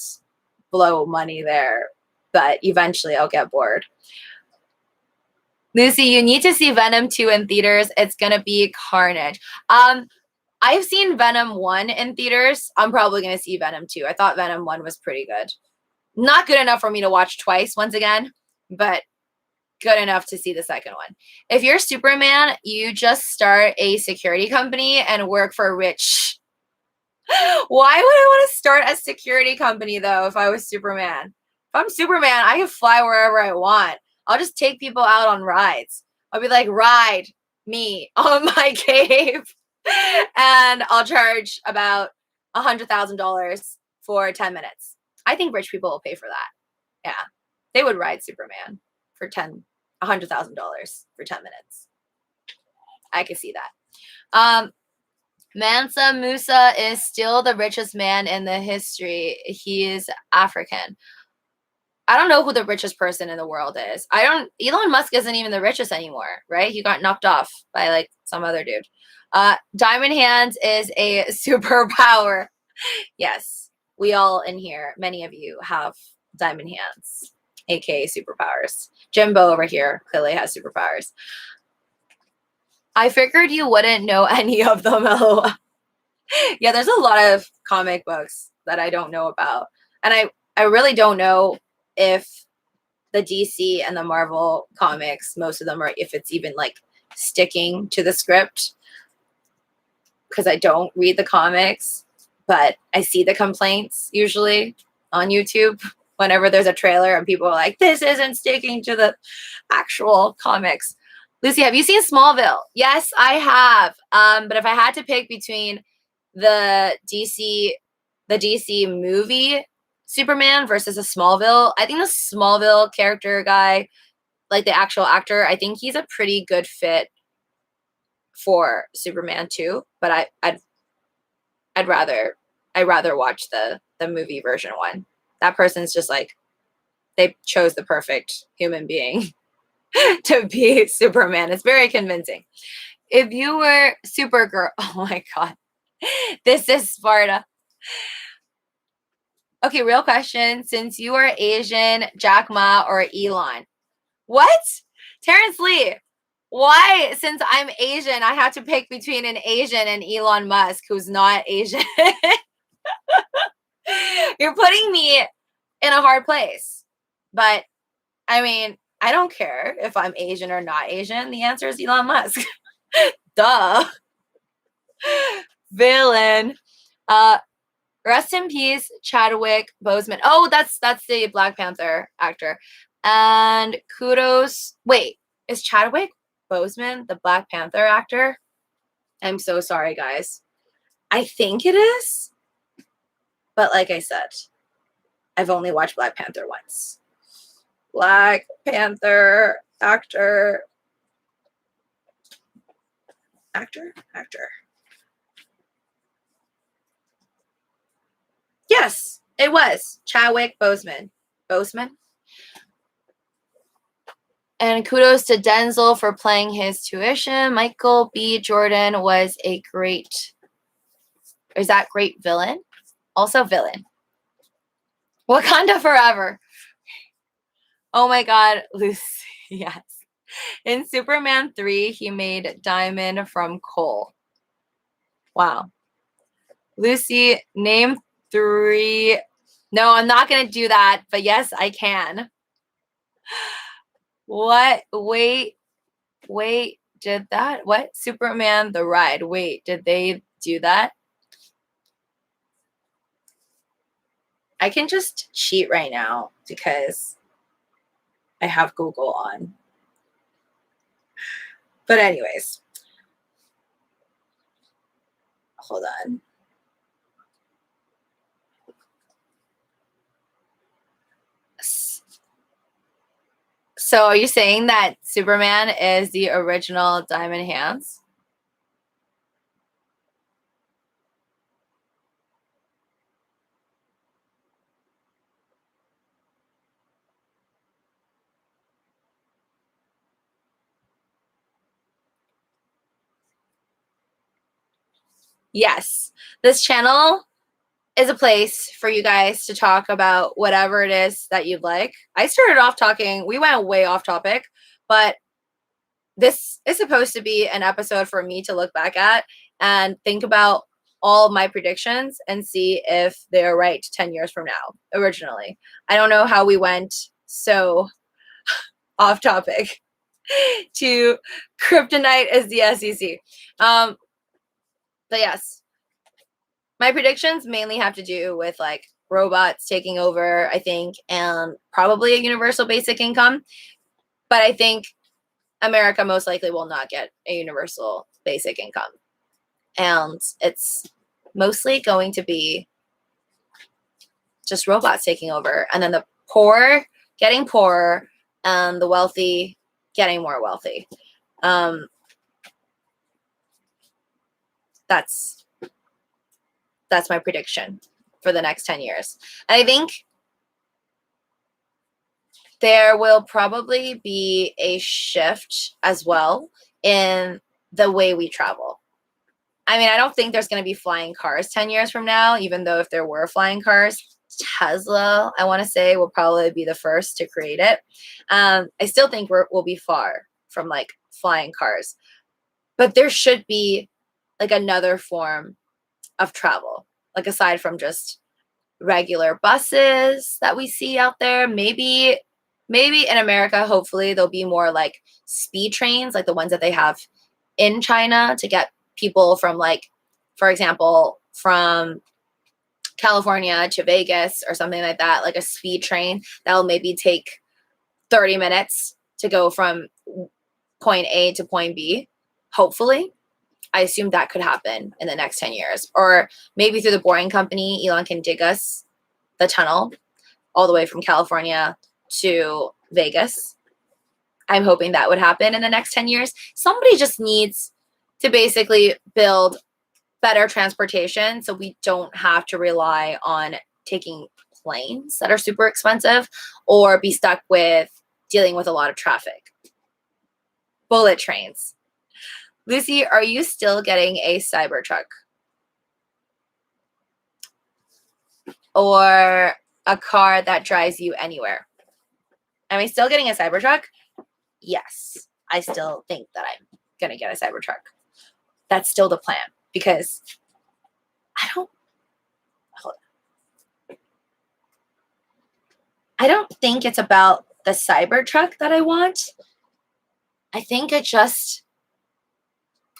blow money there, but eventually I'll get bored. Lucy, you need to see Venom 2 in theaters. It's going to be carnage. I've seen Venom 1 in theaters. I'm probably going to see Venom 2. I thought Venom 1 was pretty good. Not good enough for me to watch twice once again, but good enough to see the second one. If you're Superman, you just start a security company and work for rich. Why would I want to start a security company though if I was Superman? If I'm Superman, I can fly wherever I want. I'll just take people out on rides. I'll be like, ride me on my cave. And I'll charge about $100,000 for 10 minutes. I think rich people will pay for that. Yeah. They would ride Superman for $100,000 for 10 minutes. I can see that. Mansa Musa is still the richest man in the history. He is African. I don't know who the richest person in the world is. Elon Musk isn't even the richest anymore, right? He got knocked off by like some other dude. Diamond hands is a superpower. Yes, we all in here, many of you have diamond hands, aka superpowers. Jimbo over here clearly has superpowers. I figured you wouldn't know any of them. Yeah, there's a lot of comic books that I don't know about. And I really don't know if the DC and the Marvel comics, most of them are, if it's even like sticking to the script, because I don't read the comics, but I see the complaints usually on YouTube whenever there's a trailer and people are like, this isn't sticking to the actual comics. Lucy, have you seen Smallville? Yes, I have. But if I had to pick between the DC movie Superman versus a Smallville, I think the Smallville character guy, like the actual actor, I think he's a pretty good fit for Superman too. But I'd rather watch the movie version one. That person's just like, they chose the perfect human being to be Superman. It's very convincing. If you were Supergirl, oh my God, this is Sparta. Okay, real question. Since you are Asian, Jack Ma or Elon? What? Terrence Lee. Why, since I'm Asian, I have to pick between an Asian and Elon Musk, who's not Asian? You're putting me in a hard place. But, I mean, I don't care if I'm Asian or not Asian. The answer is Elon Musk. Duh. Villain. Rest in peace, Chadwick Boseman. Oh, that's the Black Panther actor. And kudos. Wait, is Chadwick Boseman the Black Panther actor? I'm so sorry, guys. I think it is. But like I said, I've only watched Black Panther once. Black Panther actor. Yes, it was Chadwick Boseman. And kudos to Denzel for playing his tuition. Michael B. Jordan was a great, is that great villain? Also villain. Wakanda forever. Oh my God, Lucy, yes. In Superman 3, he made diamond from coal. Wow. Lucy, name 3. No, I'm not going to do that, but yes, I can. What? Wait, did that? What? Superman the Ride. Wait, did they do that? I can just cheat right now because I have Google on. But anyways, hold on. So are you saying that Superman is the original Diamond Hands? Yes. This channel is a place for you guys to talk about whatever it is that you'd like. I started off talking, we went way off topic, but this is supposed to be an episode for me to look back at and think about all of my predictions and see if they're right 10 years from now, originally. I don't know how we went so off topic to kryptonite as the SEC. But yes, my predictions mainly have to do with like robots taking over, I think, and probably a universal basic income. But I think America most likely will not get a universal basic income. And it's mostly going to be just robots taking over. And then the poor getting poorer and the wealthy getting more wealthy. That's my prediction for the next 10 years. And I think there will probably be a shift as well in the way we travel. I mean, I don't think there's going to be flying cars 10 years from now, even though if there were flying cars, Tesla, I want to say, will probably be the first to create it. I still think we'll be far from like flying cars, but there should be like another form of travel, like aside from just regular buses that we see out there. Maybe in America, hopefully there'll be more like speed trains, like the ones that they have in China to get people from, like, for example, from California to Vegas or something like that, like a speed train that'll maybe take 30 minutes to go from point A to point B. Hopefully, I assume that could happen in the next 10 years. Or maybe through the Boring Company, Elon can dig us the tunnel all the way from California to Vegas. I'm hoping that would happen in the next 10 years. Somebody just needs to basically build better transportation so we don't have to rely on taking planes that are super expensive or be stuck with dealing with a lot of traffic. Bullet trains. Lucy, are you still getting a Cybertruck? Or a car that drives you anywhere? Am I still getting a Cybertruck? Yes. I still think that I'm going to get a Cybertruck. That's still the plan because I don't think it's about the Cybertruck that I want. I think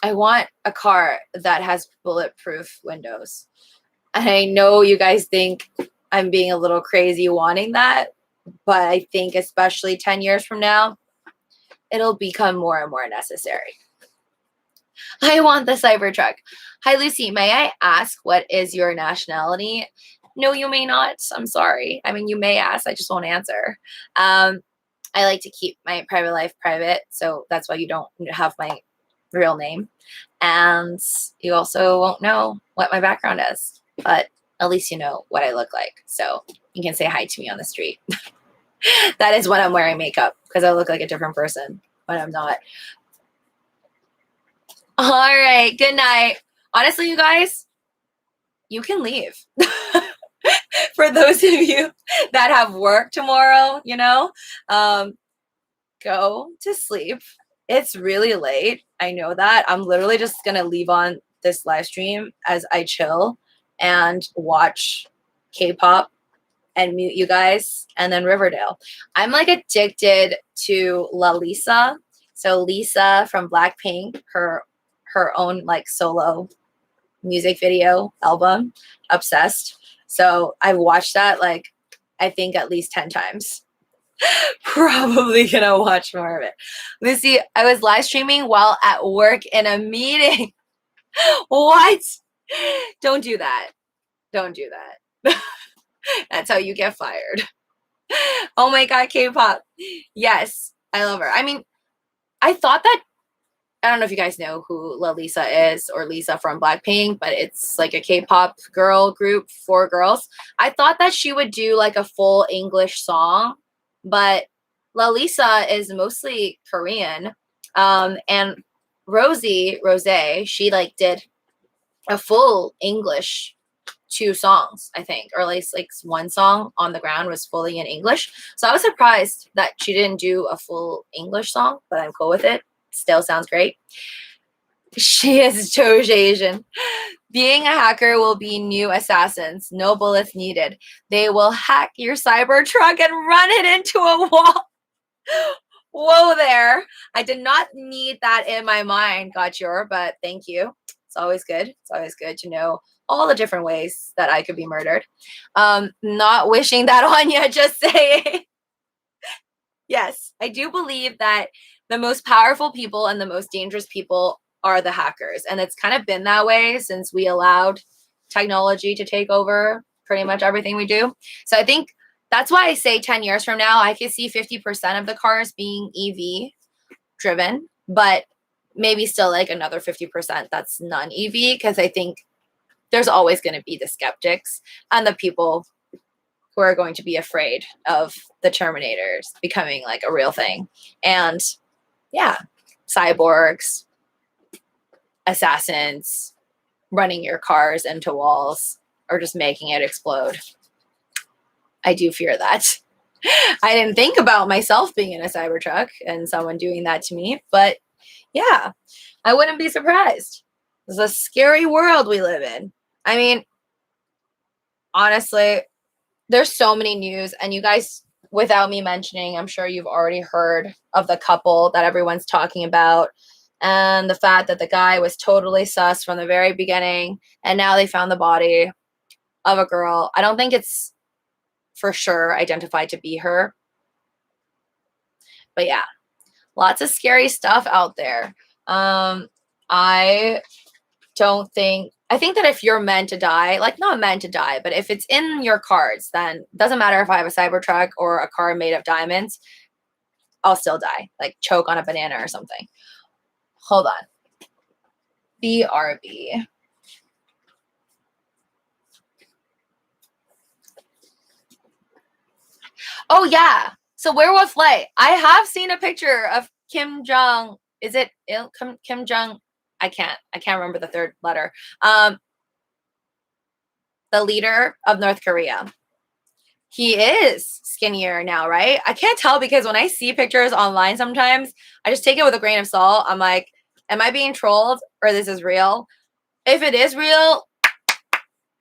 I want a car that has bulletproof windows. And I know you guys think I'm being a little crazy wanting that, but I think especially 10 years from now, it'll become more and more necessary. I want the Cybertruck. Hi, Lucy. May I ask what is your nationality? No, you may not. I'm sorry. I mean, you may ask. I just won't answer. I like to keep my private life private, so that's why you don't have my real name. And you also won't know what my background is, but at least you know what I look like. So you can say hi to me on the street. That is when I'm wearing makeup, because I look like a different person when I'm not. All right, good night. Honestly, you guys, you can leave. For those of you that have work tomorrow, you know, go to sleep. It's really late. I know that. I'm literally just going to leave on this live stream as I chill and watch K-pop and mute you guys, and then Riverdale. I'm like addicted to La Lisa. So Lisa from Blackpink, her own like solo music video album, obsessed. So I've watched that like I think at least 10 times. Probably gonna watch more of it. Lucy, I was live streaming while at work in a meeting. What? Don't do that. Don't do that. That's how you get fired. Oh my god, K-pop. Yes, I love her. I mean, I thought that, I don't know if you guys know who La Lisa is, or Lisa from Blackpink, but it's like a K-pop girl group, 4 girls. I thought that she would do like a full English song, but La Lisa is mostly Korean. And Rose, she like did a full English 2 songs, I think, or at least like 1 song on the ground was fully in English. So I was surprised that she didn't do a full English song, but I'm cool with it. Still sounds great. She is Doge Asian. Being a hacker will be new assassins. No bullets needed. They will hack your cyber truck and run it into a wall. Whoa there. I did not need that in my mind, Gotcha, but thank you. It's always good. It's always good to know all the different ways that I could be murdered. Not wishing that on you, just saying. Yes, I do believe that the most powerful people and the most dangerous people are the hackers. And it's kind of been that way since we allowed technology to take over pretty much everything we do. So I think that's why I say 10 years from now, I could see 50% of the cars being EV driven, but maybe still like another 50% that's non-EV, because I think there's always going to be the skeptics and the people who are going to be afraid of the Terminators becoming like a real thing. And yeah, cyborgs, assassins, running your cars into walls or just making it explode. I do fear that. I didn't think about myself being in a Cybertruck and someone doing that to me, but yeah, I wouldn't be surprised. It's a scary world we live in. I mean, honestly, there's so many news, and you guys, without me mentioning, I'm sure you've already heard of the couple that everyone's talking about, and the fact that the guy was totally sus from the very beginning, and now they found the body of a girl. I don't think it's for sure identified to be her. But yeah, lots of scary stuff out there. I think that if you're meant to die, like not meant to die, but if it's in your cards, then it doesn't matter if I have a Cybertruck or a car made of diamonds, I'll still die, like choke on a banana or something. Hold on. BRB. Oh yeah. So Werewolf Light. I have seen a picture of Kim Jong. Is it Kim Jong? I can't remember the 3rd letter. The leader of North Korea. He is skinnier now, right? I can't tell, because when I see pictures online sometimes, I just take it with a grain of salt. I'm like, am I being trolled or this is real? If it is real,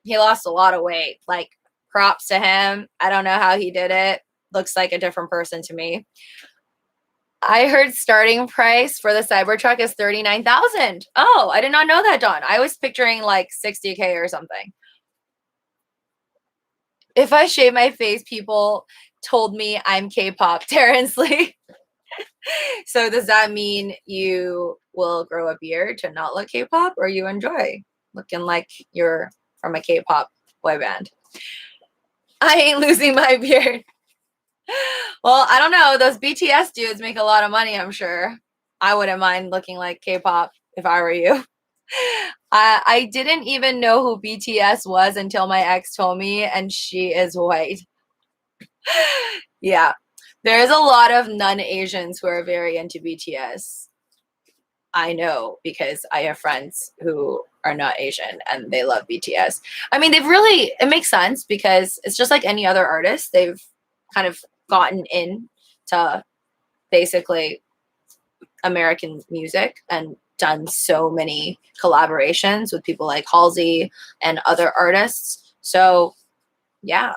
he lost a lot of weight. Like, props to him. I don't know how he did it. Looks like a different person to me. I heard starting price for the Cybertruck is $39,000. Oh, I did not know that, Dawn. I was picturing like $60K or something. If I shave my face, people told me I'm K-pop, Terrence Lee. So does that mean you will grow a beard to not look K-pop, or you enjoy looking like you're from a K-pop boy band? I ain't losing my beard. Well, I don't know. Those BTS dudes make a lot of money, I'm sure. I wouldn't mind looking like K-pop if I were you. I didn't even know who BTS was until my ex told me, and she is white. Yeah. There's a lot of non-Asians who are very into BTS. I know because I have friends who are not Asian and they love BTS. I mean, it makes sense because it's just like any other artist. They've kind of gotten in to basically American music and done so many collaborations with people like Halsey and other artists. So yeah,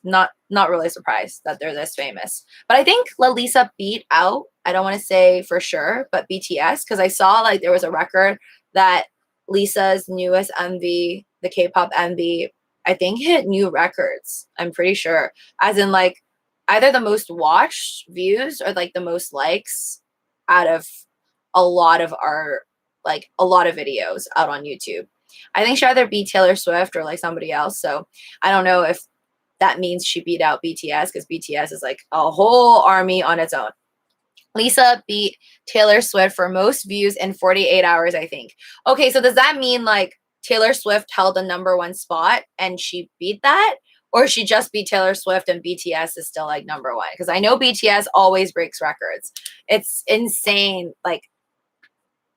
not really surprised that they're this famous. But I think Lalisa beat out, I don't want to say for sure, but BTS, because I saw like there was a record that Lisa's newest MV, the K-pop MV, I think hit new records. I'm pretty sure. As in like either the most watched views or like the most likes out of a lot of our like a lot of videos out on YouTube. I think she either beat Taylor Swift or like somebody else. So I don't know if that means she beat out BTS because BTS is like a whole army on its own. Lisa beat Taylor Swift for most views in 48 hours, I think. Okay, so does that mean like Taylor Swift held the #1 spot and she beat that? Or she just beat Taylor Swift and BTS is still like #1? Because I know BTS always breaks records. It's insane, like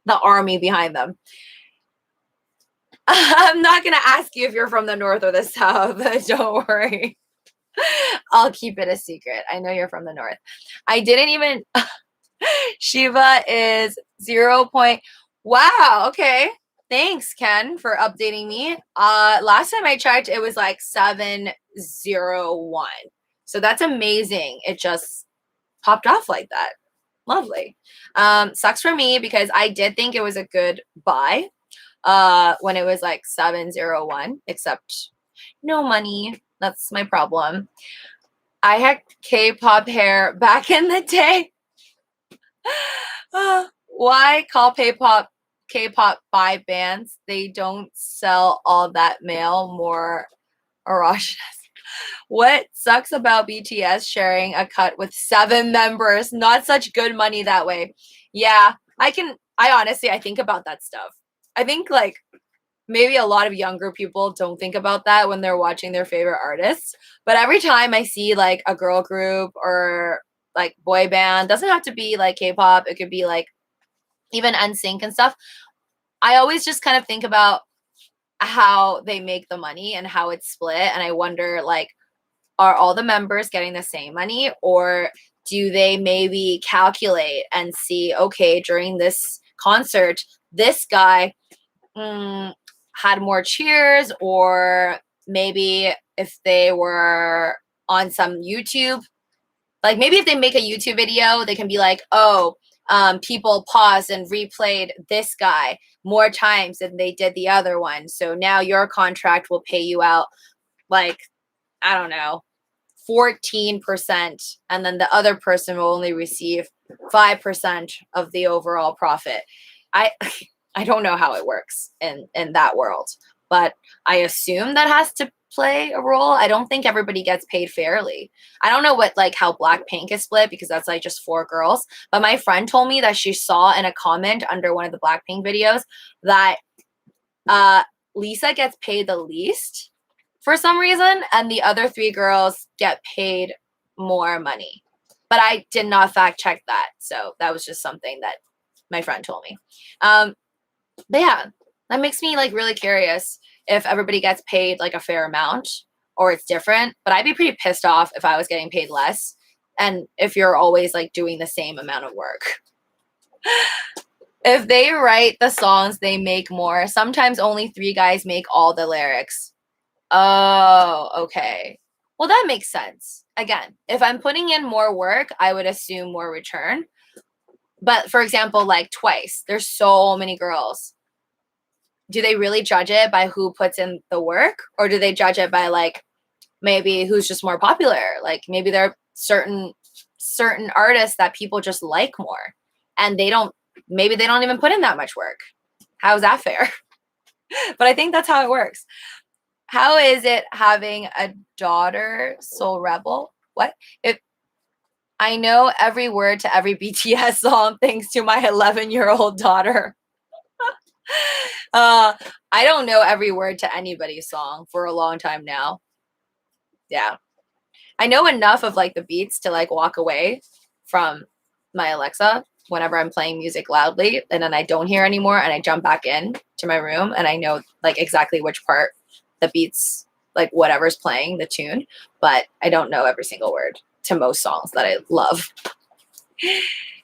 the army behind them. I'm not going to ask you if you're from the north or the south. Don't worry. I'll keep it a secret. I know you're from the north. I didn't even. Shiva is 0. Wow. Okay. Thanks, Ken, for updating me. Last time I checked, it was like 701. So that's amazing. It just popped off like that. Lovely. Sucks for me because I did think it was a good buy when it was like 701, except no money. That's my problem. I had K-pop hair back in the day. Why call K-pop buy bands? They don't sell all that mail, more erogenous. What sucks about BTS sharing a cut with 7 members? Not such good money that way. Yeah, I honestly, I think about that stuff. I think like maybe a lot of younger people don't think about that when they're watching their favorite artists. But every time I see like a girl group or like boy band, doesn't have to be like K-pop, it could be like even NSYNC and stuff. I always just kind of think about how they make the money and how it's split. And I wonder like, are all the members getting the same money, or do they maybe calculate and see, okay, during this concert, this guy had more cheers, or maybe if they were on some YouTube, like maybe if they make a YouTube video, they can be like, oh, people paused and replayed this guy more times than they did the other one. So now your contract will pay you out like, I don't know, 14%. And then the other person will only receive 5% of the overall profit. I don't know how it works in that world, but I assume that has to play a role. I don't think everybody gets paid fairly. I don't know what like how Blackpink is split because that's like just 4 girls. But my friend told me that she saw in a comment under one of the Blackpink videos that Lisa gets paid the least for some reason, and the other 3 girls get paid more money. But I did not fact check that, so that was just something that my friend told me. But yeah, that makes me like really curious if everybody gets paid like a fair amount or it's different. But I'd be pretty pissed off if I was getting paid less and if you're always like doing the same amount of work. If they write the songs, they make more. Sometimes only 3 guys make all the lyrics. Oh, okay. Well, that makes sense. Again, if I'm putting in more work, I would assume more return. But for example, like Twice, there's so many girls. Do they really judge it by who puts in the work, or do they judge it by like maybe who's just more popular? Like maybe there are certain artists that people just like more, and maybe they don't even put in that much work. How's that fair? But I think that's how it works. How is it having a daughter, Soul Rebel? What? If I know every word to every BTS song thanks to my 11-year-old daughter. I don't know every word to anybody's song for a long time now. Yeah. I know enough of like the beats to like walk away from my Alexa whenever I'm playing music loudly, and then I don't hear anymore and I jump back in to my room and I know like exactly which part the beats, like whatever's playing, the tune, but I don't know every single word to most songs that I love.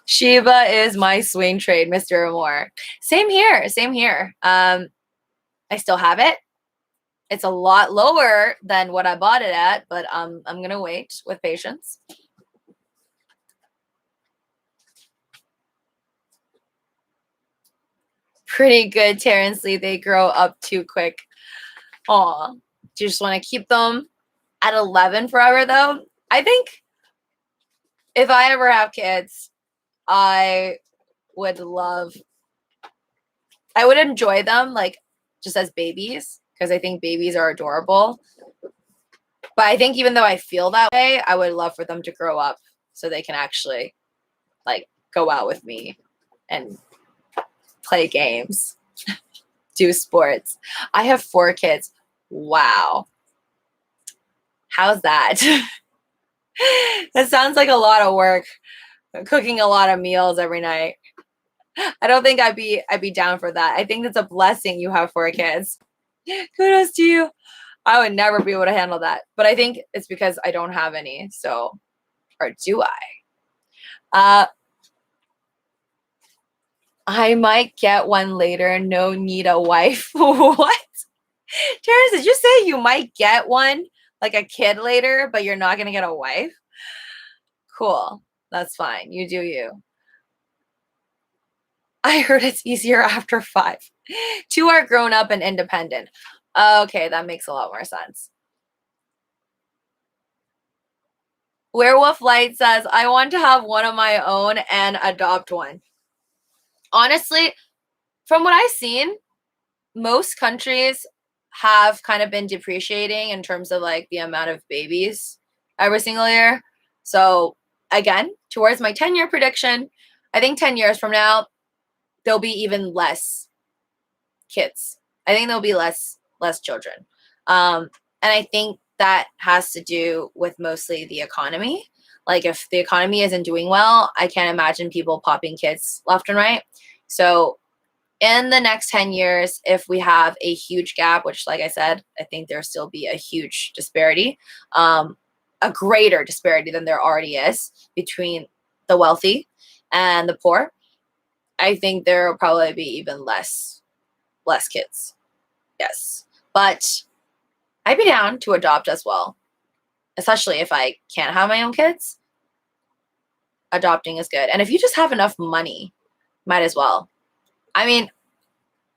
Shiba is my swing trade, Mr. Amore. Same here, same here. I still have it. It's a lot lower than what I bought it at, but I'm gonna wait with patience. Pretty good, Terrence Lee. They grow up too quick. Aw. Do you just want to keep them at 11 forever, though? I think if I ever have kids, I would enjoy them like just as babies because I think babies are adorable. But I think even though I feel that way, I would love for them to grow up so they can actually like go out with me and play games, do sports. I have 4 kids. Wow. How's that? That sounds like a lot of work, cooking a lot of meals every night. I don't think I'd be down for that. I think it's a blessing you have 4 kids. Kudos to you. I would never be able to handle that. But I think it's because I don't have any. So, or do I? I might get one later. No need a wife. What? Terrence, did you say you might get one, like a kid later, but you're not going to get a wife? Cool. That's fine. You do you. I heard it's easier after 5. 2 are grown up and independent. Okay, that makes a lot more sense. Werewolf Light says, I want to have one of my own and adopt one. Honestly, from what I've seen, most countries have kind of been depreciating in terms of like the amount of babies every single year. So again, towards my 10-year prediction, I think 10 years from now, there'll be even less kids. I think there'll be less children. And I think that has to do with mostly the economy. Like if the economy isn't doing well, I can't imagine people popping kids left and right. So in the next 10 years, if we have a huge gap, which like I said, I think there'll still be a huge disparity, a greater disparity than there already is between the wealthy and the poor, I think there will probably be even less kids. Yes. But I'd be down to adopt as well, especially if I can't have my own kids. Adopting is good. And if you just have enough money, might as well. I mean,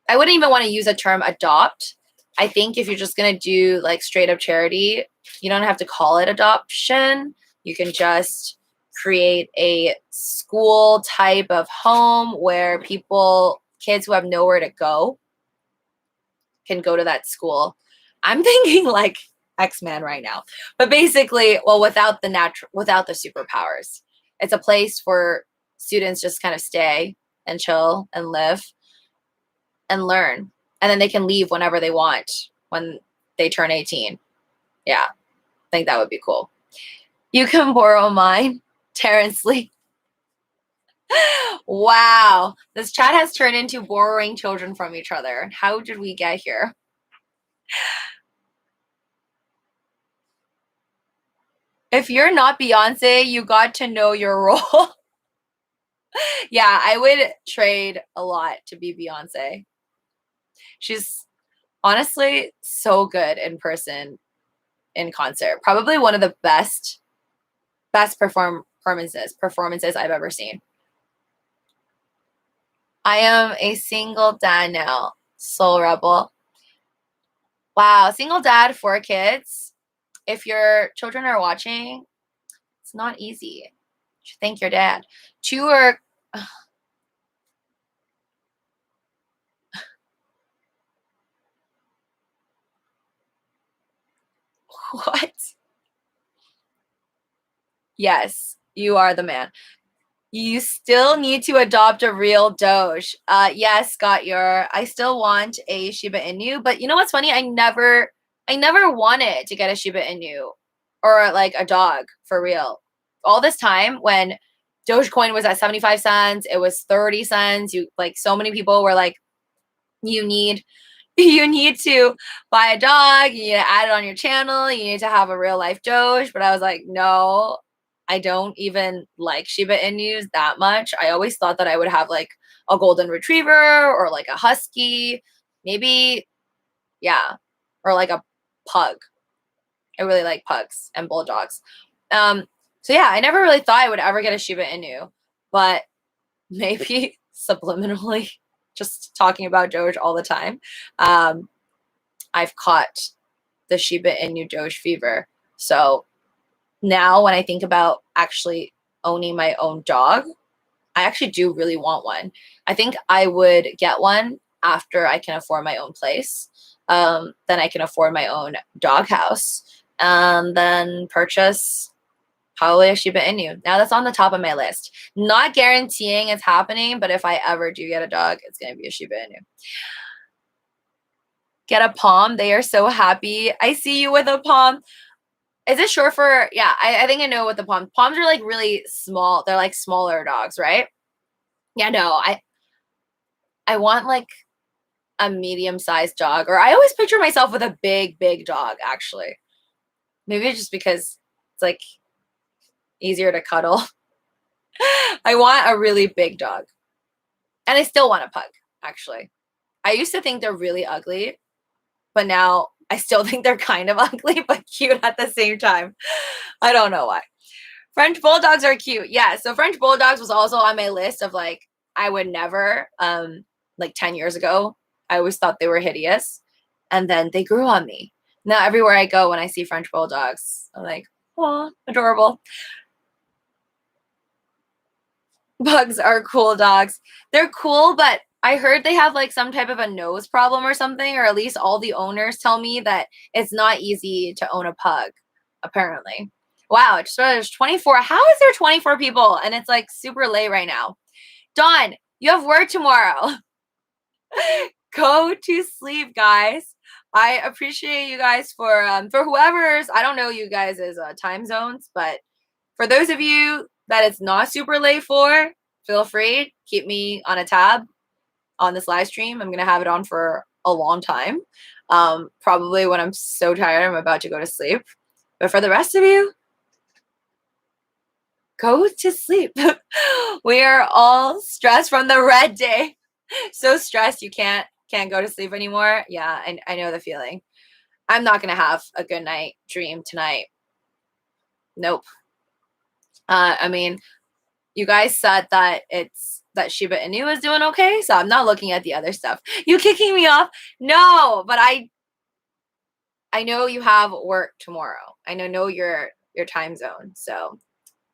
I wouldn't even want to use the term adopt. I think if you're just going to do like straight up charity, you don't have to call it adoption. You can just create a school type of home where kids who have nowhere to go can go to that school. I'm thinking like X-Men right now. But basically, well, without the superpowers. It's a place for students just kind of stay and chill and live and learn. And then they can leave whenever they want when they turn 18. Yeah, I think that would be cool. You can borrow mine, Terrence Lee. Wow, this chat has turned into borrowing children from each other. How did we get here? If you're not Beyonce, you got to know your role. Yeah, I would trade a lot to be Beyonce. She's honestly so good in person, in concert. Probably one of the best performances I've ever seen. I am a single dad now, Soul Rebel. Wow, single dad, 4 kids. If your children are watching, it's not easy. You should thank your dad. 2 are What? Yes, you are the man. You still need to adopt a real Doge. Yes, I still want a Shiba Inu, but you know what's funny? I never wanted to get a Shiba Inu or like a dog for real. All this time when Dogecoin was at 75 cents, it was 30 cents. So many people were like, you need you need to buy a dog, you need to add it on your channel, you need to have a real life Doge. But I was like, no, I don't even like Shiba Inus that much. I always thought that I would have like a golden retriever or like a husky, maybe, yeah, or like a pug. I really like pugs and bulldogs. So yeah, I never really thought I would ever get a Shiba Inu, but maybe subliminally, just talking about Doge all the time, I've caught the Shiba Inu Doge fever. So now when I think about actually owning my own dog, I actually do really want one. I think I would get one after I can afford my own place. Then I can afford my own doghouse, and then purchase probably a Shiba Inu. Now that's on the top of my list. Not guaranteeing it's happening, but if I ever do get a dog, it's going to be a Shiba Inu. Get a Palm. They are so happy. I see you with a Palm. Is it short for, yeah, I think I know what the Palms. Palms are like really small. They're like smaller dogs, right? Yeah, no, I want like a medium-sized dog, or I always picture myself with a big, big dog, actually. Maybe just because it's like easier to cuddle. I want a really big dog. And I still want a pug, actually. I used to think they're really ugly, but now I still think they're kind of ugly, but cute at the same time. I don't know why. French bulldogs are cute. Yeah, so French bulldogs was also on my list of like, I would never, like 10 years ago, I always thought they were hideous. And then they grew on me. Now everywhere I go when I see French bulldogs, I'm like, oh, adorable. Pugs are cool dogs. They're cool, but I heard they have like some type of a nose problem or something, or at least all the owners tell me that it's not easy to own a pug, apparently. Wow, it just there's 24. How is there 24 people? And it's like super late right now. Dawn, you have work tomorrow. Go to sleep, guys. I appreciate you guys for whoever's, I don't know you guys' time zones, but for those of you that it's not super late for, feel free, keep me on a tab on this live stream. I'm gonna have it on for a long time. Probably when I'm so tired I'm about to go to sleep. But for the rest of you, go to sleep. We are all stressed from the red day. So stressed you can't go to sleep anymore. Yeah, I know the feeling. I'm not gonna have a good night dream tonight. Nope. I mean, you guys said that Shiba Inu is doing okay, so I'm not looking at the other stuff. You kicking me off? No, but I know you have work tomorrow. I know your time zone. So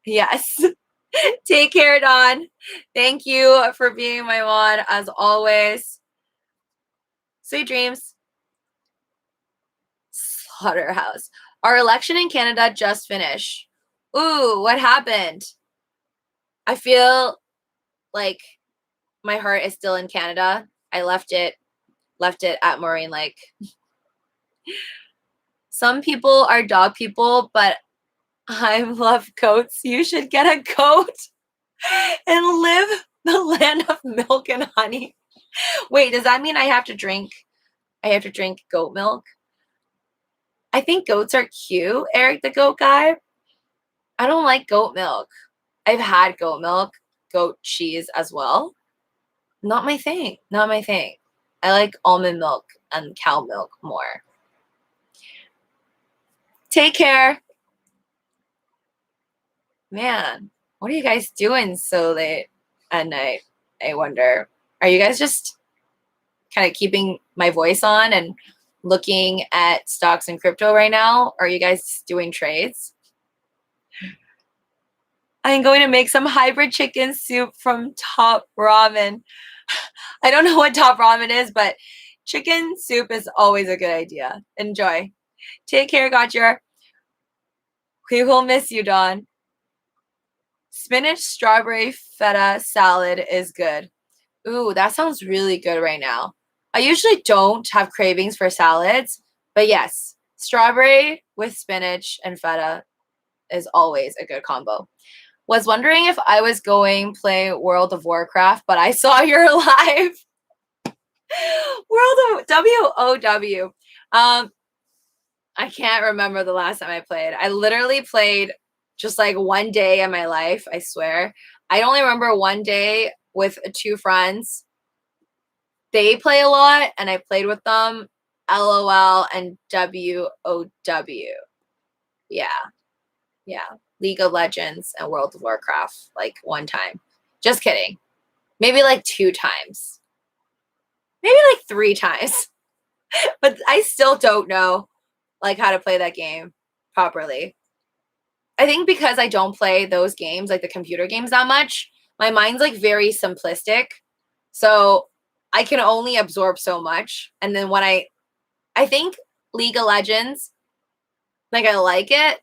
yes. Take care, Dawn. Thank you for being my mod as always. Sweet dreams. Slaughterhouse. Our election in Canada just finished. Ooh, what happened? I feel like my heart is still in Canada. I left it at Maureen Lake. Some people are dog people, but I love goats. You should get a goat and live the land of milk and honey. Wait, does that mean I have to drink goat milk? I think goats are cute, Eric the goat guy. I don't like goat milk. I've had goat milk, goat cheese as well. Not my thing. Not my thing. I like almond milk and cow milk more. Take care. Man, what are you guys doing so late at night? I wonder. Are you guys just kind of keeping my voice on and looking at stocks and crypto right now? Or are you guys doing trades? I'm going to make some hybrid chicken soup from Top Ramen. I don't know what Top Ramen is, but chicken soup is always a good idea. Enjoy. Take care, Gotcha. We will miss you, Dawn. Spinach, strawberry, feta salad is good. Ooh, that sounds really good right now. I usually don't have cravings for salads, but yes, strawberry with spinach and feta is always a good combo. Was wondering if I was going play World of Warcraft, but I saw you're live. World of WOW. I can't remember the last time I played. I literally played just like one day in my life, I swear. I only remember one day with two friends. They play a lot and I played with them. LOL and WOW. Yeah. Yeah. League of Legends and World of Warcraft like one time. Just kidding. Maybe like 2 times. Maybe like 3 times. But I still don't know like how to play that game properly. I think because I don't play those games, like the computer games that much, my mind's like very simplistic. So I can only absorb so much. And then when I think League of Legends, like I like it.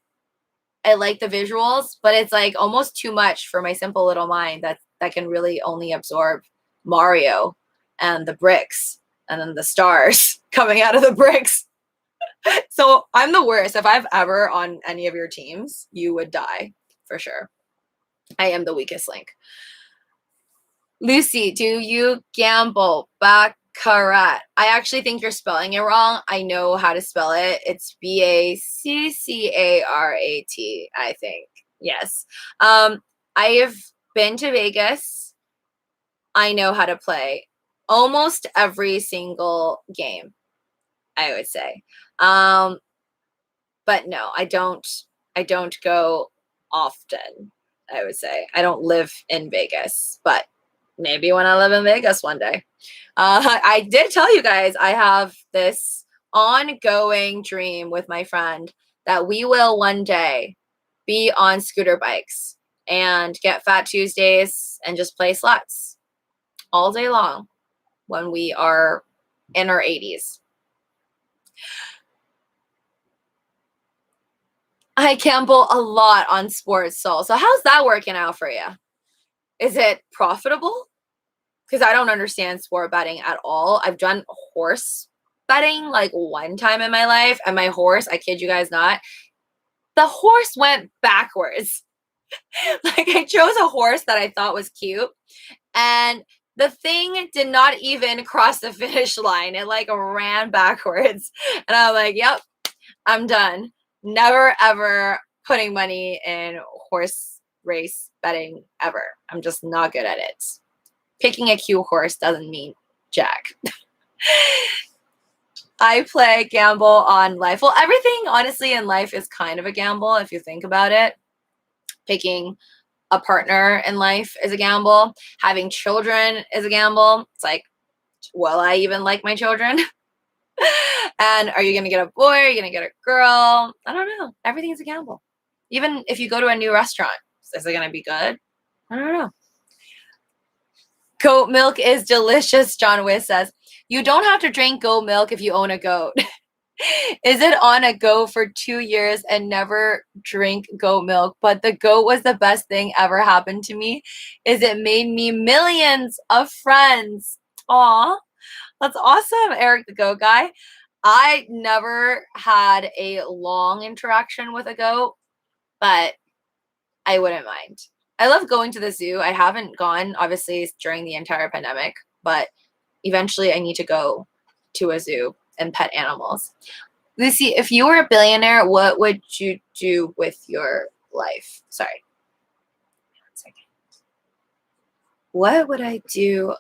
I like the visuals, but it's like almost too much for my simple little mind that can really only absorb Mario and the bricks and then the stars coming out of the bricks. So I'm the worst. If I've ever on any of your teams, you would die for sure. I am the weakest link. Lucy, do you gamble? Baccarat. I actually think you're spelling it wrong. I know how to spell it. It's BACCARAT, I think. Yes. I have been to Vegas. I know how to play almost every single game, I would say. But no, I don't go often, I would say. I don't live in Vegas, but maybe when I live in Vegas one day. I did tell you guys I have this ongoing dream with my friend that we will one day be on scooter bikes and get Fat Tuesdays and just play slots all day long when we are in our 80s. I gamble a lot on sports, so how's that working out for you? Is it profitable? Because I don't understand sport betting at all. I've done horse betting like one time in my life, and my horse, I kid you guys not, the horse went backwards. Like I chose a horse that I thought was cute, and the thing did not even cross the finish line. It like ran backwards. And I'm like, yep, I'm done. Never ever putting money in horse race betting ever. I'm just not good at it. Picking a cute horse doesn't mean jack. I play gamble on life. Well, everything honestly in life is kind of a gamble if you think about it. Picking a partner in life is a gamble. Having children is a gamble. It's like, will I even like my children? And are you going to get a boy? Are you going to get a girl? I don't know. Everything's a gamble. Even if you go to a new restaurant, is it going to be good? I don't know. Goat milk is delicious, John Wiss says. You don't have to drink goat milk if you own a goat. Is it on a go for 2 years and never drink goat milk, but the goat was the best thing ever happened to me? Is it made me millions of friends? Aw, that's awesome, Eric the Goat Guy. I never had a long interaction with a goat, but I wouldn't mind. I love going to the zoo. I haven't gone, obviously, during the entire pandemic, but eventually I need to go to a zoo and pet animals. Lucy, if you were a billionaire, what would you do with your life? Sorry. 1 second. What would I do?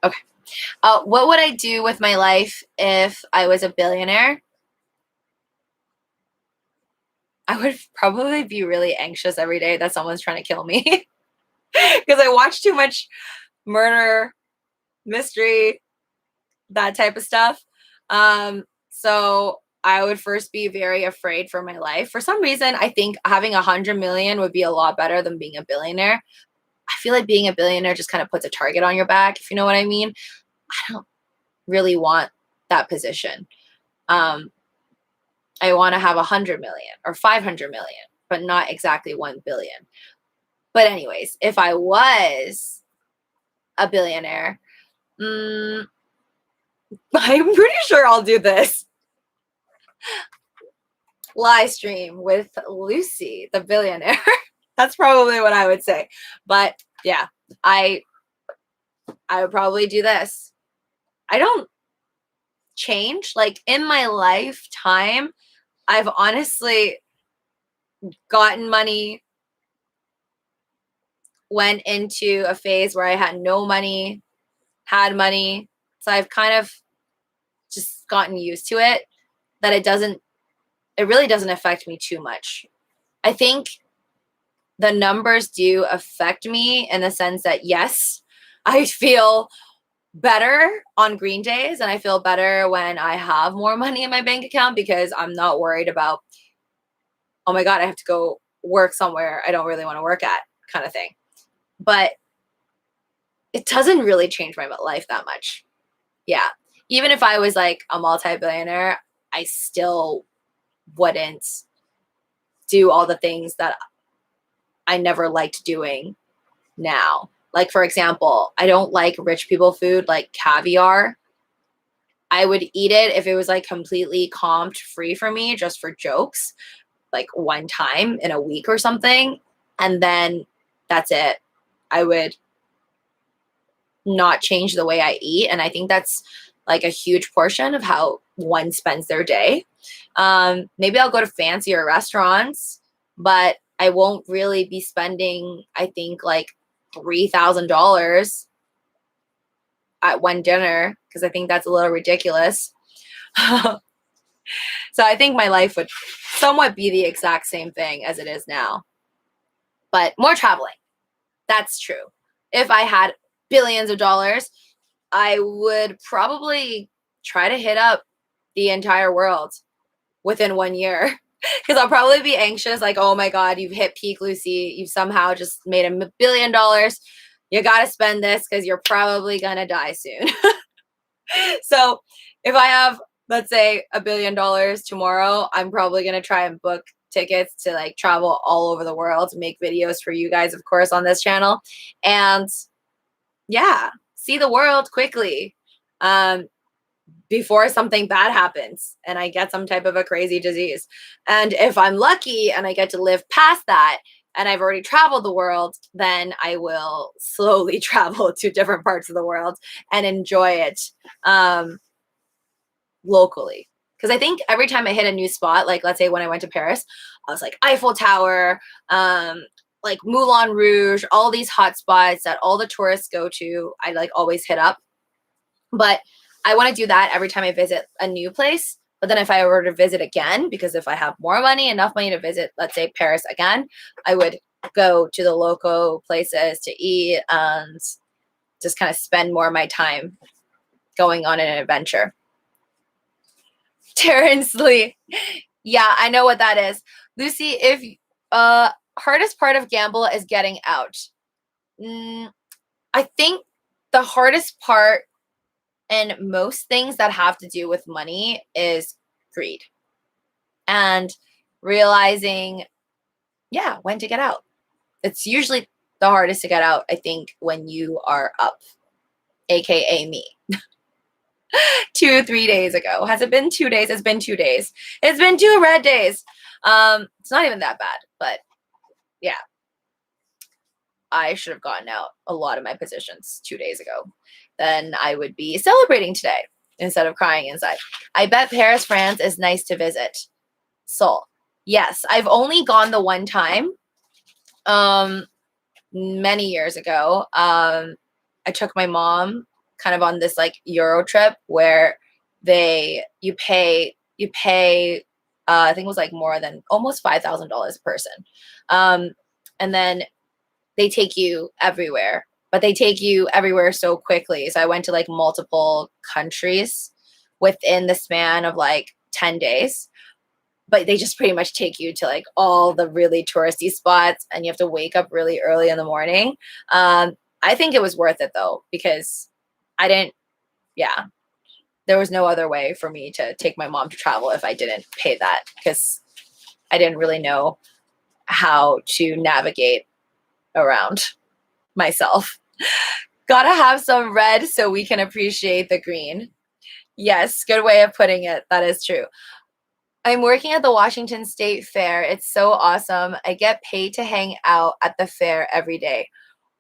Okay. What would I do with my life if I was a billionaire? I would probably be really anxious every day that someone's trying to kill me because I watch too much murder, mystery, that type of stuff. So I would first be very afraid for my life. For some reason, I think having 100 million would be a lot better than being a billionaire. I feel like being a billionaire just kind of puts a target on your back, if you know what I mean. I don't really want that position. I want to have 100 million or 500 million, but not exactly 1 billion. But anyways, if I was a billionaire, I'm pretty sure I'll do this. Live stream with Luci, the billionaire. That's probably what I would say. But yeah, I would probably do this. I don't change. Like in my lifetime, I've honestly gotten money, went into a phase where I had no money, had money. So I've kind of just gotten used to it, that it really doesn't affect me too much. I think the numbers do affect me in the sense that, yes, I feel better on green days and I feel better when I have more money in my bank account because I'm not worried about, oh my God, I have to go work somewhere I don't really want to work at, kind of thing. But it doesn't really change my life that much. Yeah. Even if I was like a multi-billionaire, I still wouldn't do all the things that I never liked doing now. Like, for example, I don't like rich people food like caviar. I would eat it if it was like completely comped free for me just for jokes, like one time in a week or something. And then that's it. I would not change the way I eat. And I think that's like a huge portion of how one spends their day. Maybe I'll go to fancier restaurants, but I won't really be spending, I think, like $3,000 at one dinner because I think that's a little ridiculous. So I think my life would somewhat be the exact same thing as it is now, but more traveling. That's true. If I had billions of dollars, I would probably try to hit up the entire world within 1 year. Because I'll probably be anxious, like, oh my God, you've hit peak, Luci. You've somehow just made $1 billion. You got to spend this because you're probably going to die soon. So if I have, let's say, $1 billion tomorrow, I'm probably going to try and book tickets to like travel all over the world, make videos for you guys, of course, on this channel. And yeah, see the world quickly. Before something bad happens and I get some type of a crazy disease. And if I'm lucky and I get to live past that and I've already traveled the world, then I will slowly travel to different parts of the world and enjoy it locally. Because I think every time I hit a new spot, like let's say when I went to Paris, I was like Eiffel Tower, like Moulin Rouge, all these hot spots that all the tourists go to, I like always hit up. But I want to do that every time I visit a new place. But then if I were to visit again, because if I have more money, enough money to visit, let's say Paris again, I would go to the local places to eat and just kind of spend more of my time going on an adventure. Terrence Lee. Yeah, I know what that is. Luci, if hardest part of gamble is getting out. I think the hardest part and most things that have to do with money is greed and realizing, yeah, when to get out. It's usually the hardest to get out, I think, when you are up, AKA me. 2 or 3 days ago. Has it been 2 days? It's been 2 days. It's been 2 red days. It's not even that bad, but yeah. I should have gotten out a lot of my positions 2 days ago. Then I would be celebrating today instead of crying inside. I bet Paris, France is nice to visit. Seoul. Yes, I've only gone the one time many years ago. I took my mom kind of on this like Euro trip where you pay I think it was like more than almost $5,000 a person. And then they take you everywhere, but they take you everywhere so quickly. So I went to like multiple countries within the span of like 10 days, but they just pretty much take you to like all the really touristy spots and you have to wake up really early in the morning. I think it was worth it though, because I didn't yeah, there was no other way for me to take my mom to travel if I didn't pay that, because I didn't really know how to navigate around myself. Gotta have some red so we can appreciate the green. Yes, good way of putting it. That is true. I'm working at the Washington State Fair. It's so awesome. I get paid to hang out at the fair every day.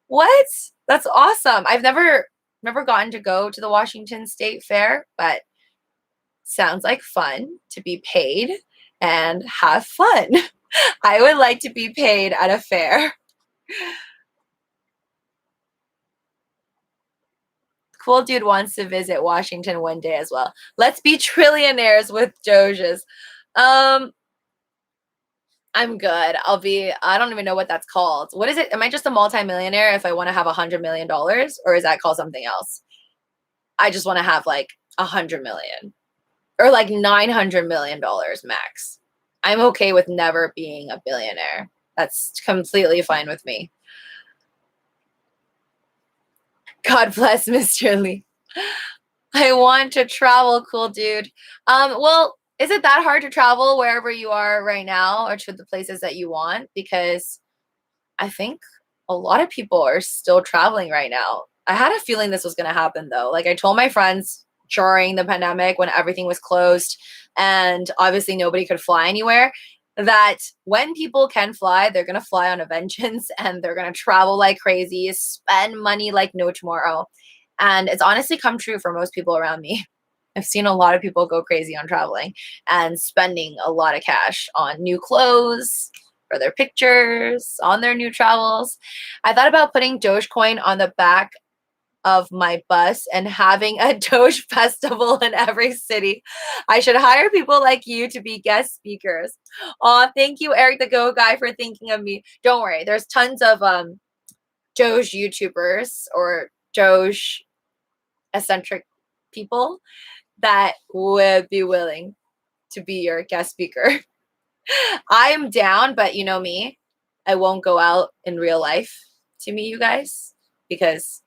What? That's awesome. I've never gotten to go to the Washington State Fair, but sounds like fun to be paid and have fun. I would like to be paid at a fair. Cool dude wants to visit Washington one day as well. Let's be trillionaires with Doges. I'm good. I don't even know what that's called. What is it? Am I just a multimillionaire if I want to have $100 million, or is that called something else? I just want to have like 100 million or like $900 million max. I'm okay with never being a billionaire. That's completely fine with me. God bless Mr. Lee. I want to travel, cool dude. Well, is it that hard to travel wherever you are right now, or to the places that you want? Because I think a lot of people are still traveling right now. I had a feeling this was going to happen though. Like I told my friends during the pandemic when everything was closed and obviously nobody could fly anywhere, that when people can fly, they're going to fly on a vengeance and they're going to travel like crazy, spend money like no tomorrow. And it's honestly come true for most people around me. I've seen a lot of people go crazy on traveling and spending a lot of cash on new clothes, for their pictures, on their new travels. I thought about putting Dogecoin on the back of my bus and having a Doge festival in every city. I should hire people like you to be guest speakers. Oh, thank you, Eric the Go Guy, for thinking of me. Don't worry, there's tons of Doge YouTubers or Doge eccentric people that would be willing to be your guest speaker. I'm down, but you know me, I won't go out in real life to meet you guys because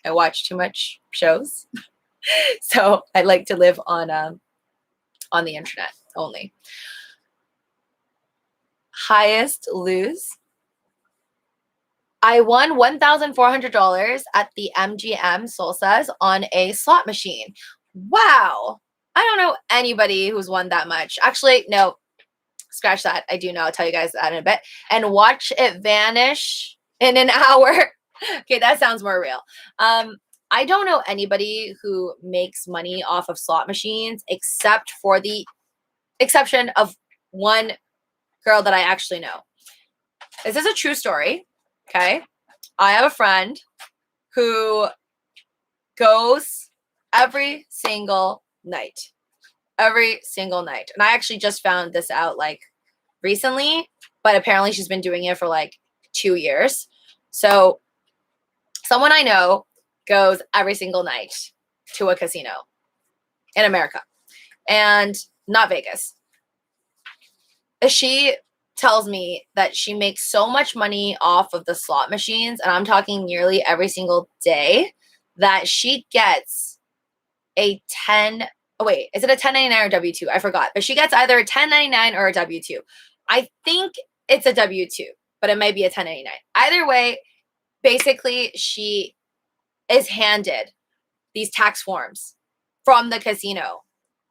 I watch too much shows. So I like to live on the internet only. Highest lose. I won $1,400 at the MGM Solsas on a slot machine. Wow. I don't know anybody who's won that much. Actually, no, scratch that. I do know. I'll tell you guys that in a bit. And watch it vanish in an hour. Okay, that sounds more real. I don't know anybody who makes money off of slot machines except for the exception of one girl that I actually know. This is a true story. Okay. I have a friend who goes every single night. Every single night. And I actually just found this out like recently, but apparently she's been doing it for like 2 years. So someone I know goes every single night to a casino in America and not Vegas. She tells me that she makes so much money off of the slot machines, and I'm talking nearly every single day, that she gets a 10, oh wait, is it a 1099 or W-2? I forgot, but she gets either a 1099 or a W-2. I think it's a W-2, but it might be a 1099. Either way, basically she is handed these tax forms from the casino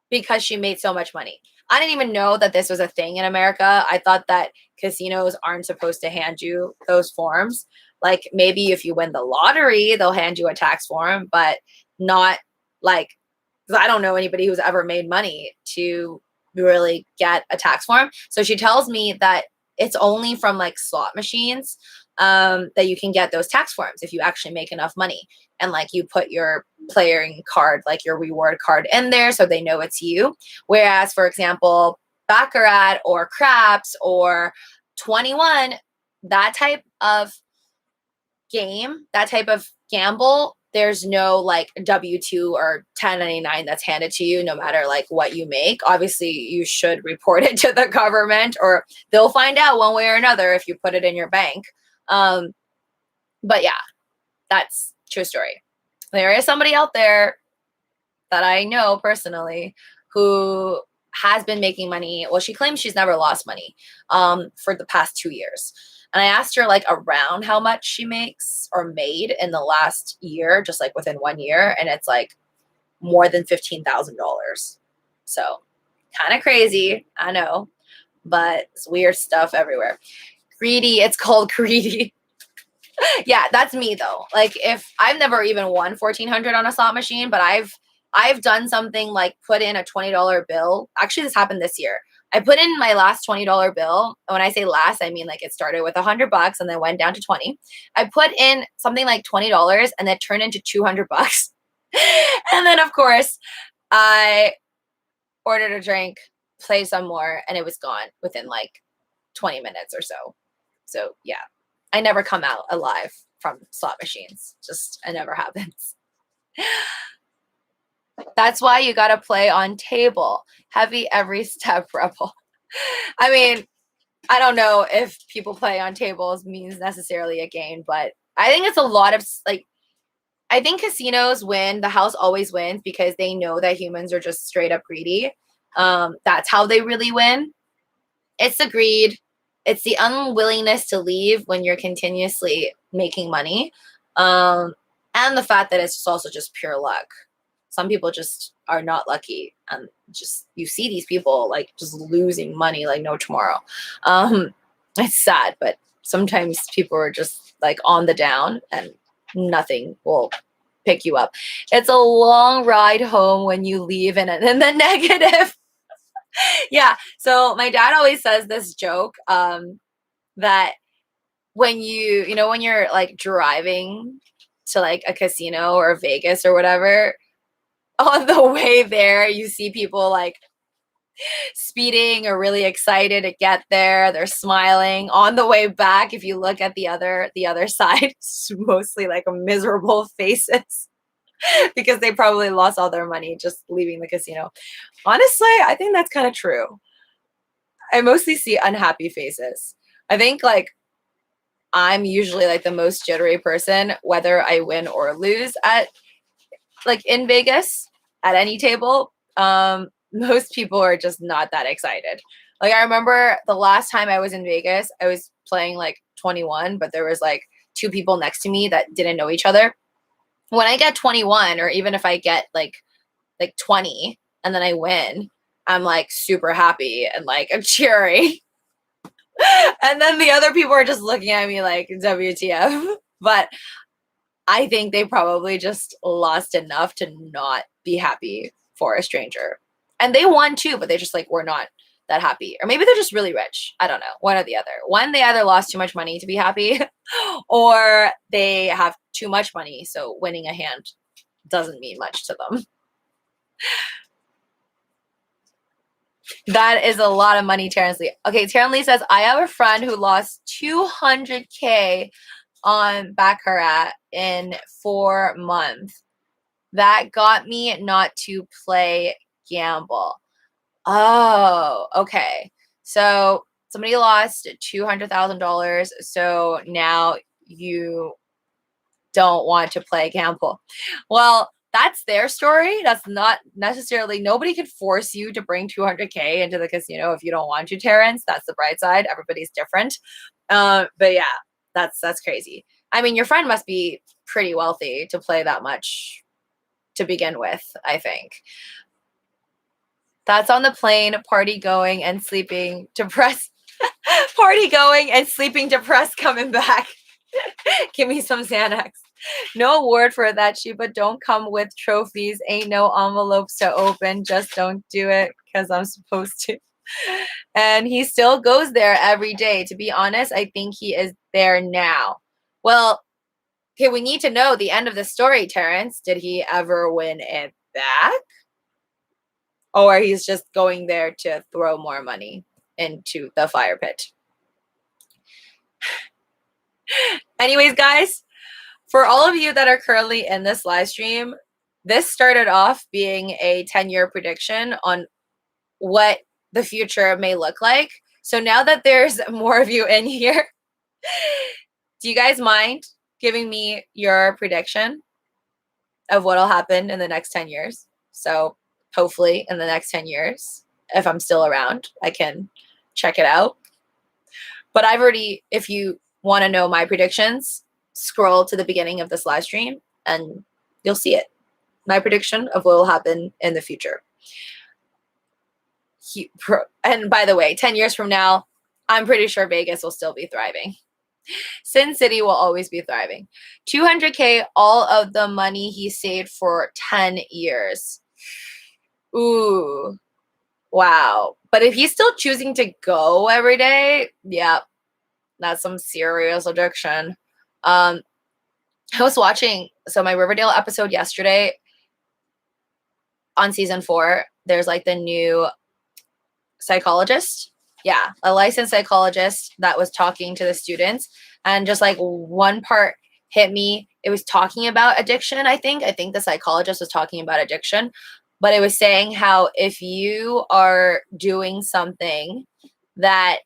because she made so much money. I didn't even know that this was a thing in America. I thought that casinos aren't supposed to hand you those forms. Like maybe if you win the lottery, they'll hand you a tax form, but not like, because I don't know anybody who's ever made money to really get a tax form. So she tells me that it's only from like slot machines that you can get those tax forms if you actually make enough money. And like you put your playing card, like your reward card in there so they know it's you. Whereas, for example, Baccarat or Craps or 21, that type of game, that type of gamble, there's no like W-2 or 1099 that's handed to you no matter like what you make. Obviously, you should report it to the government or they'll find out one way or another if you put it in your bank. But yeah, that's true story. There is somebody out there that I know personally who has been making money. Well, she claims she's never lost money for the past 2 years. And I asked her like around how much she makes or made in the last year, just like within 1 year. And it's like more than $15,000. So kind of crazy, I know, but it's weird stuff everywhere. Greedy, it's called greedy. Yeah, that's me though. Like if I've never even won 1,400 on a slot machine, but I've done something like put in a $20 bill. Actually, this happened this year. I put in my last $20 bill. When I say last, I mean like it started with $100 and then went down to 20. I put in something like $20 and then turned into $200. And then of course, I ordered a drink, played some more, and it was gone within like 20 minutes or so. So yeah, I never come out alive from slot machines. Just it never happens. That's why you gotta play on table. Heavy every step, rebel. I mean, I don't know if people play on tables means necessarily a gain, but I think it's a lot of like, I think casinos win. The house always wins because they know that humans are just straight up greedy. That's how they really win. It's the greed. It's the unwillingness to leave when you're continuously making money. And the fact that it's just also just pure luck. Some people just are not lucky, and just you see these people like just losing money like no tomorrow. It's sad, but sometimes people are just like on the down and nothing will pick you up. It's a long ride home when you leave in the negative. Yeah. So my dad always says this joke that when when you're like driving to like a casino or Vegas or whatever, on the way there, you see people like speeding or really excited to get there. They're smiling. On the way back, if you look at the other side, it's mostly like miserable faces because they probably lost all their money just leaving the casino. Honestly, I think that's kind of true. I mostly see unhappy faces. I think like I'm usually like the most jittery person, whether I win or lose at like in Vegas at any table. Most people are just not that excited. Like I remember the last time I was in Vegas, I was playing like 21, but there was like two people next to me that didn't know each other. When I get 21, or even if I get like 20 and then I win, I'm like super happy and like I'm cheering. And then the other people are just looking at me like WTF. But I think they probably just lost enough to not be happy for a stranger. And they won too, but they just like were not that happy. Or maybe they're just really rich. I don't know. One or the other. One, they either lost too much money to be happy or they have too much money. So winning a hand doesn't mean much to them. That is a lot of money, Terrence Lee. Okay, Terrence Lee says, I have a friend who lost 200K on Baccarat in 4 months. That got me not to play gamble. Oh, okay. So somebody lost $200,000. So now you don't want to play gamble. Well, that's their story. That's not necessarily, nobody can force you to bring 200K into the casino if you don't want to, Terrence. That's the bright side. Everybody's different. But yeah, that's crazy. I mean, your friend must be pretty wealthy to play that much to begin with, I think. That's on the plane, party going and sleeping depressed. Party going and sleeping depressed coming back. Give me some Xanax. No award for that, Sheba. Don't come with trophies. Ain't no envelopes to open. Just don't do it because I'm supposed to. And he still goes there every day. To be honest, I think he is there now. Well, okay, we need to know the end of the story, Terrence. Did he ever win it back? Or he's just going there to throw more money into the fire pit? Anyways, guys, for all of you that are currently in this live stream, this started off being a 10-year prediction on what the future may look like. So now that there's more of you in here, do you guys mind giving me your prediction? of what'll happen in the next 10 years. So hopefully in the next 10 years, if I'm still around, I can check it out. But I've already, if you want to know my predictions, scroll to the beginning of this live stream and you'll see it. My prediction of what will happen in the future. And by the way, 10 years from now, I'm pretty sure Vegas will still be thriving. Sin City will always be thriving. 200K, all of the money he saved for 10 years. Ooh, wow. But if he's still choosing to go every day, yeah, that's some serious addiction. I was watching, so my Riverdale episode yesterday on season 4, there's like the new psychologist. Yeah, a licensed psychologist that was talking to the students, and just like one part hit me. It was talking about addiction, I think. I think the psychologist was talking about addiction, but it was saying how if you are doing something that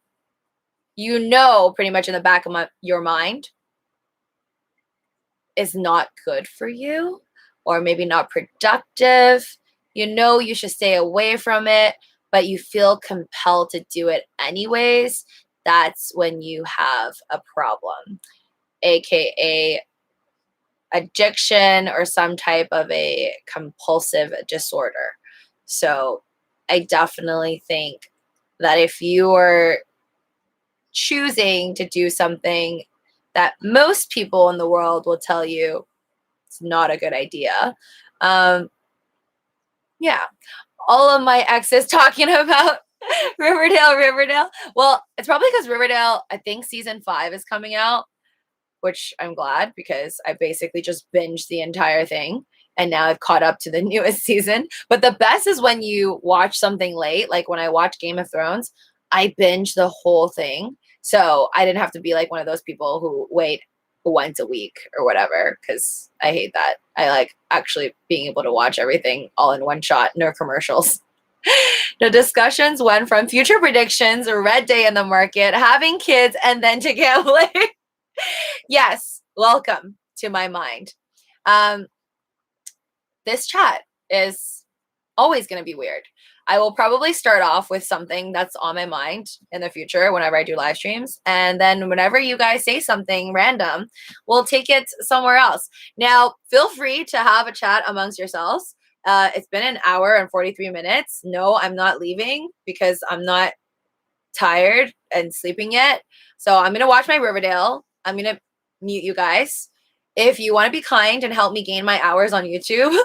you know pretty much in the back of your mind is not good for you, or maybe not productive, you know you should stay away from it, but you feel compelled to do it anyways, that's when you have a problem, aka addiction or some type of a compulsive disorder. So I definitely think that if you are choosing to do something that most people in the world will tell you it's not a good idea, yeah, all of my exes talking about Riverdale. Well, it's probably because Riverdale, I think season 5 is coming out, which I'm glad because I basically just binged the entire thing and now I've caught up to the newest season. But the best is when you watch something late, like when I watched Game of Thrones, I binged the whole thing. So I didn't have to be like one of those people who wait once a week or whatever, because I hate that. I like actually being able to watch everything all in one shot, no commercials. The discussions went from future predictions, a red day in the market, having kids, and then to gambling. Yes, welcome to my mind. This chat is always going to be weird. I will probably start off with something that's on my mind in the future whenever I do live streams. And then whenever you guys say something random, we'll take it somewhere else. Now, feel free to have a chat amongst yourselves. It's been an hour and 43 minutes. No, I'm not leaving because I'm not tired and sleeping yet. So I'm going to watch my Riverdale. I'm going to mute you guys. If you want to be kind and help me gain my hours on YouTube,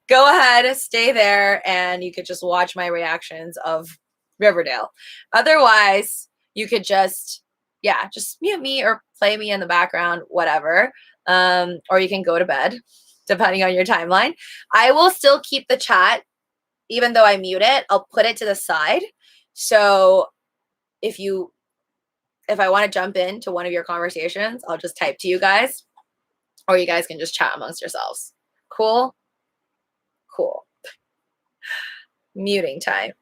go ahead, stay there, and you could just watch my reactions of Riverdale. Otherwise, you could just mute me or play me in the background, whatever. Or you can go to bed, depending on your timeline. I will still keep the chat, even though I mute it. I'll put it to the side. So if I want to jump into one of your conversations, I'll just type to you guys, or you guys can just chat amongst yourselves. Cool? Cool. Muting time.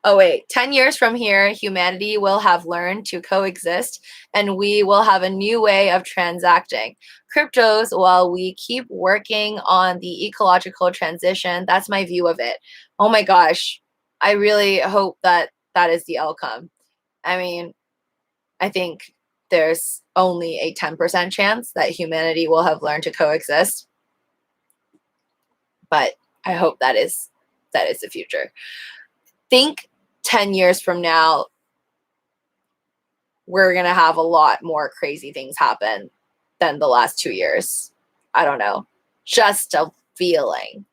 Oh, wait. 10 years from here, humanity will have learned to coexist, and we will have a new way of transacting cryptos while we keep working on the ecological transition. That's my view of it. Oh my gosh. I really hope that that is the outcome. I mean, I think there's only a 10% chance that humanity will have learned to coexist. But I hope that is the future. Think 10 years from now, we're going to have a lot more crazy things happen than the last 2 years. I don't know. Just a feeling.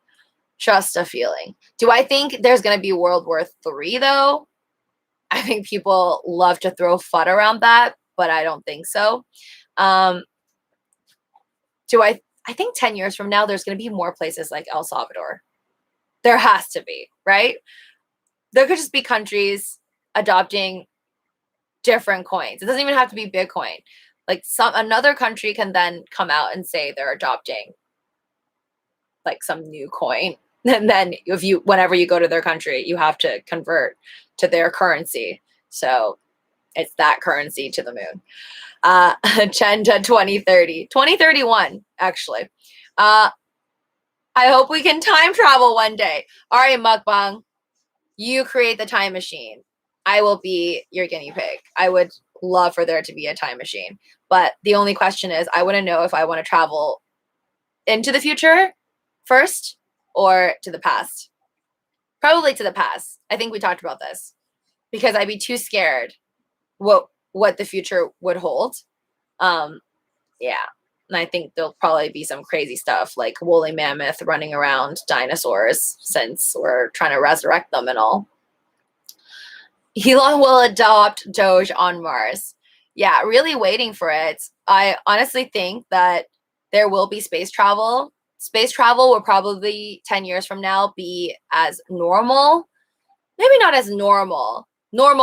Do I think there's going to be World War III, though? I think people love to throw FUD around that, but I don't think so. I think 10 years from now, there's going to be more places like El Salvador. There has to be, right? There could just be countries adopting different coins. It doesn't even have to be Bitcoin. Like another country can then come out and say they're adopting like some new coin. And then whenever you go to their country, you have to convert to their currency. So it's that currency to the moon. Agenda 2030, 2031, actually. I hope we can time travel one day. All right, mukbang, you create the time machine. I will be your guinea pig. I would love for there to be a time machine. But the only question is, I want to know if I want to travel into the future first or to the past. Probably to the past. I think we talked about this because I'd be too scared what the future would hold. Yeah. And I think there'll probably be some crazy stuff like woolly mammoth running around dinosaurs since we're trying to resurrect them and all. Elon will adopt Doge on Mars. Yeah, really waiting for it. I honestly think that there will be space travel. Space travel will probably 10 years from now be as normal. Maybe not as normal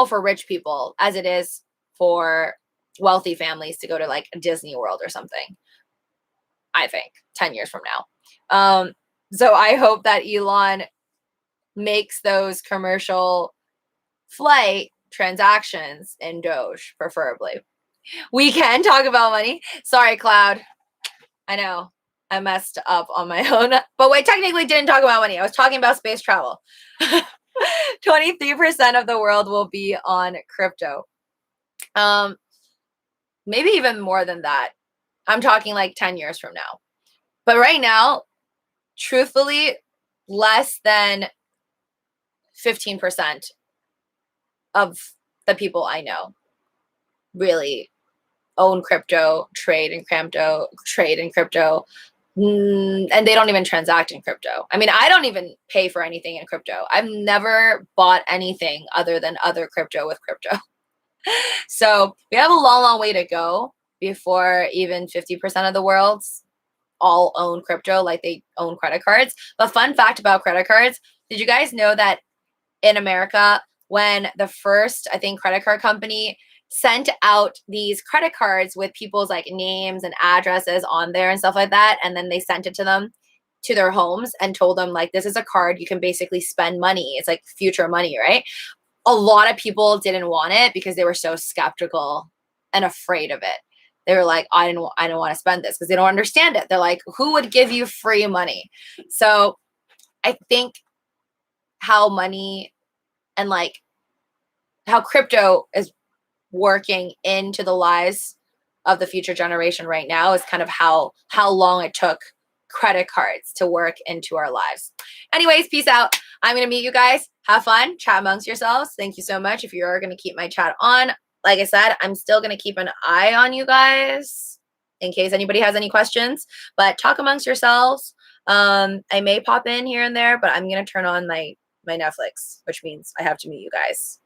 for rich people as it is for wealthy families to go to like a Disney World or something. I think 10 years from now. So I hope that Elon makes those commercial flight transactions in Doge, preferably. We can talk about money. Sorry, Cloud. I know I messed up on my own. But wait, technically didn't talk about money. I was talking about space travel. 23% of the world will be on crypto. Maybe even more than that. I'm talking like 10 years from now. But right now, truthfully, less than 15% of the people I know really own crypto, trade in crypto, and they don't even transact in crypto. I mean, I don't even pay for anything in crypto. I've never bought anything other than other crypto with crypto. So we have a long way to go before even 50% of the world's all own crypto like they own credit cards. But fun fact about credit cards, did you guys know that in America, when the first, I think, credit card company sent out these credit cards with people's like names and addresses on there and stuff like that, and then they sent it to them to their homes and told them like, this is a card you can basically spend money. It's like future money, right? A lot of people didn't want it because they were so skeptical and afraid of it. They were like, I don't want to spend this because they don't understand it. They're like, who would give you free money? So I think how money and like how crypto is working into the lives of the future generation right now is kind of how long it took credit cards to work into our lives. Anyways, peace out. I'm going to meet you guys. Have fun. Chat amongst yourselves. Thank you so much. If you're going to keep my chat on, like I said, I'm still going to keep an eye on you guys in case anybody has any questions, but talk amongst yourselves. I may pop in here and there, but I'm going to turn on my Netflix, which means I have to meet you guys.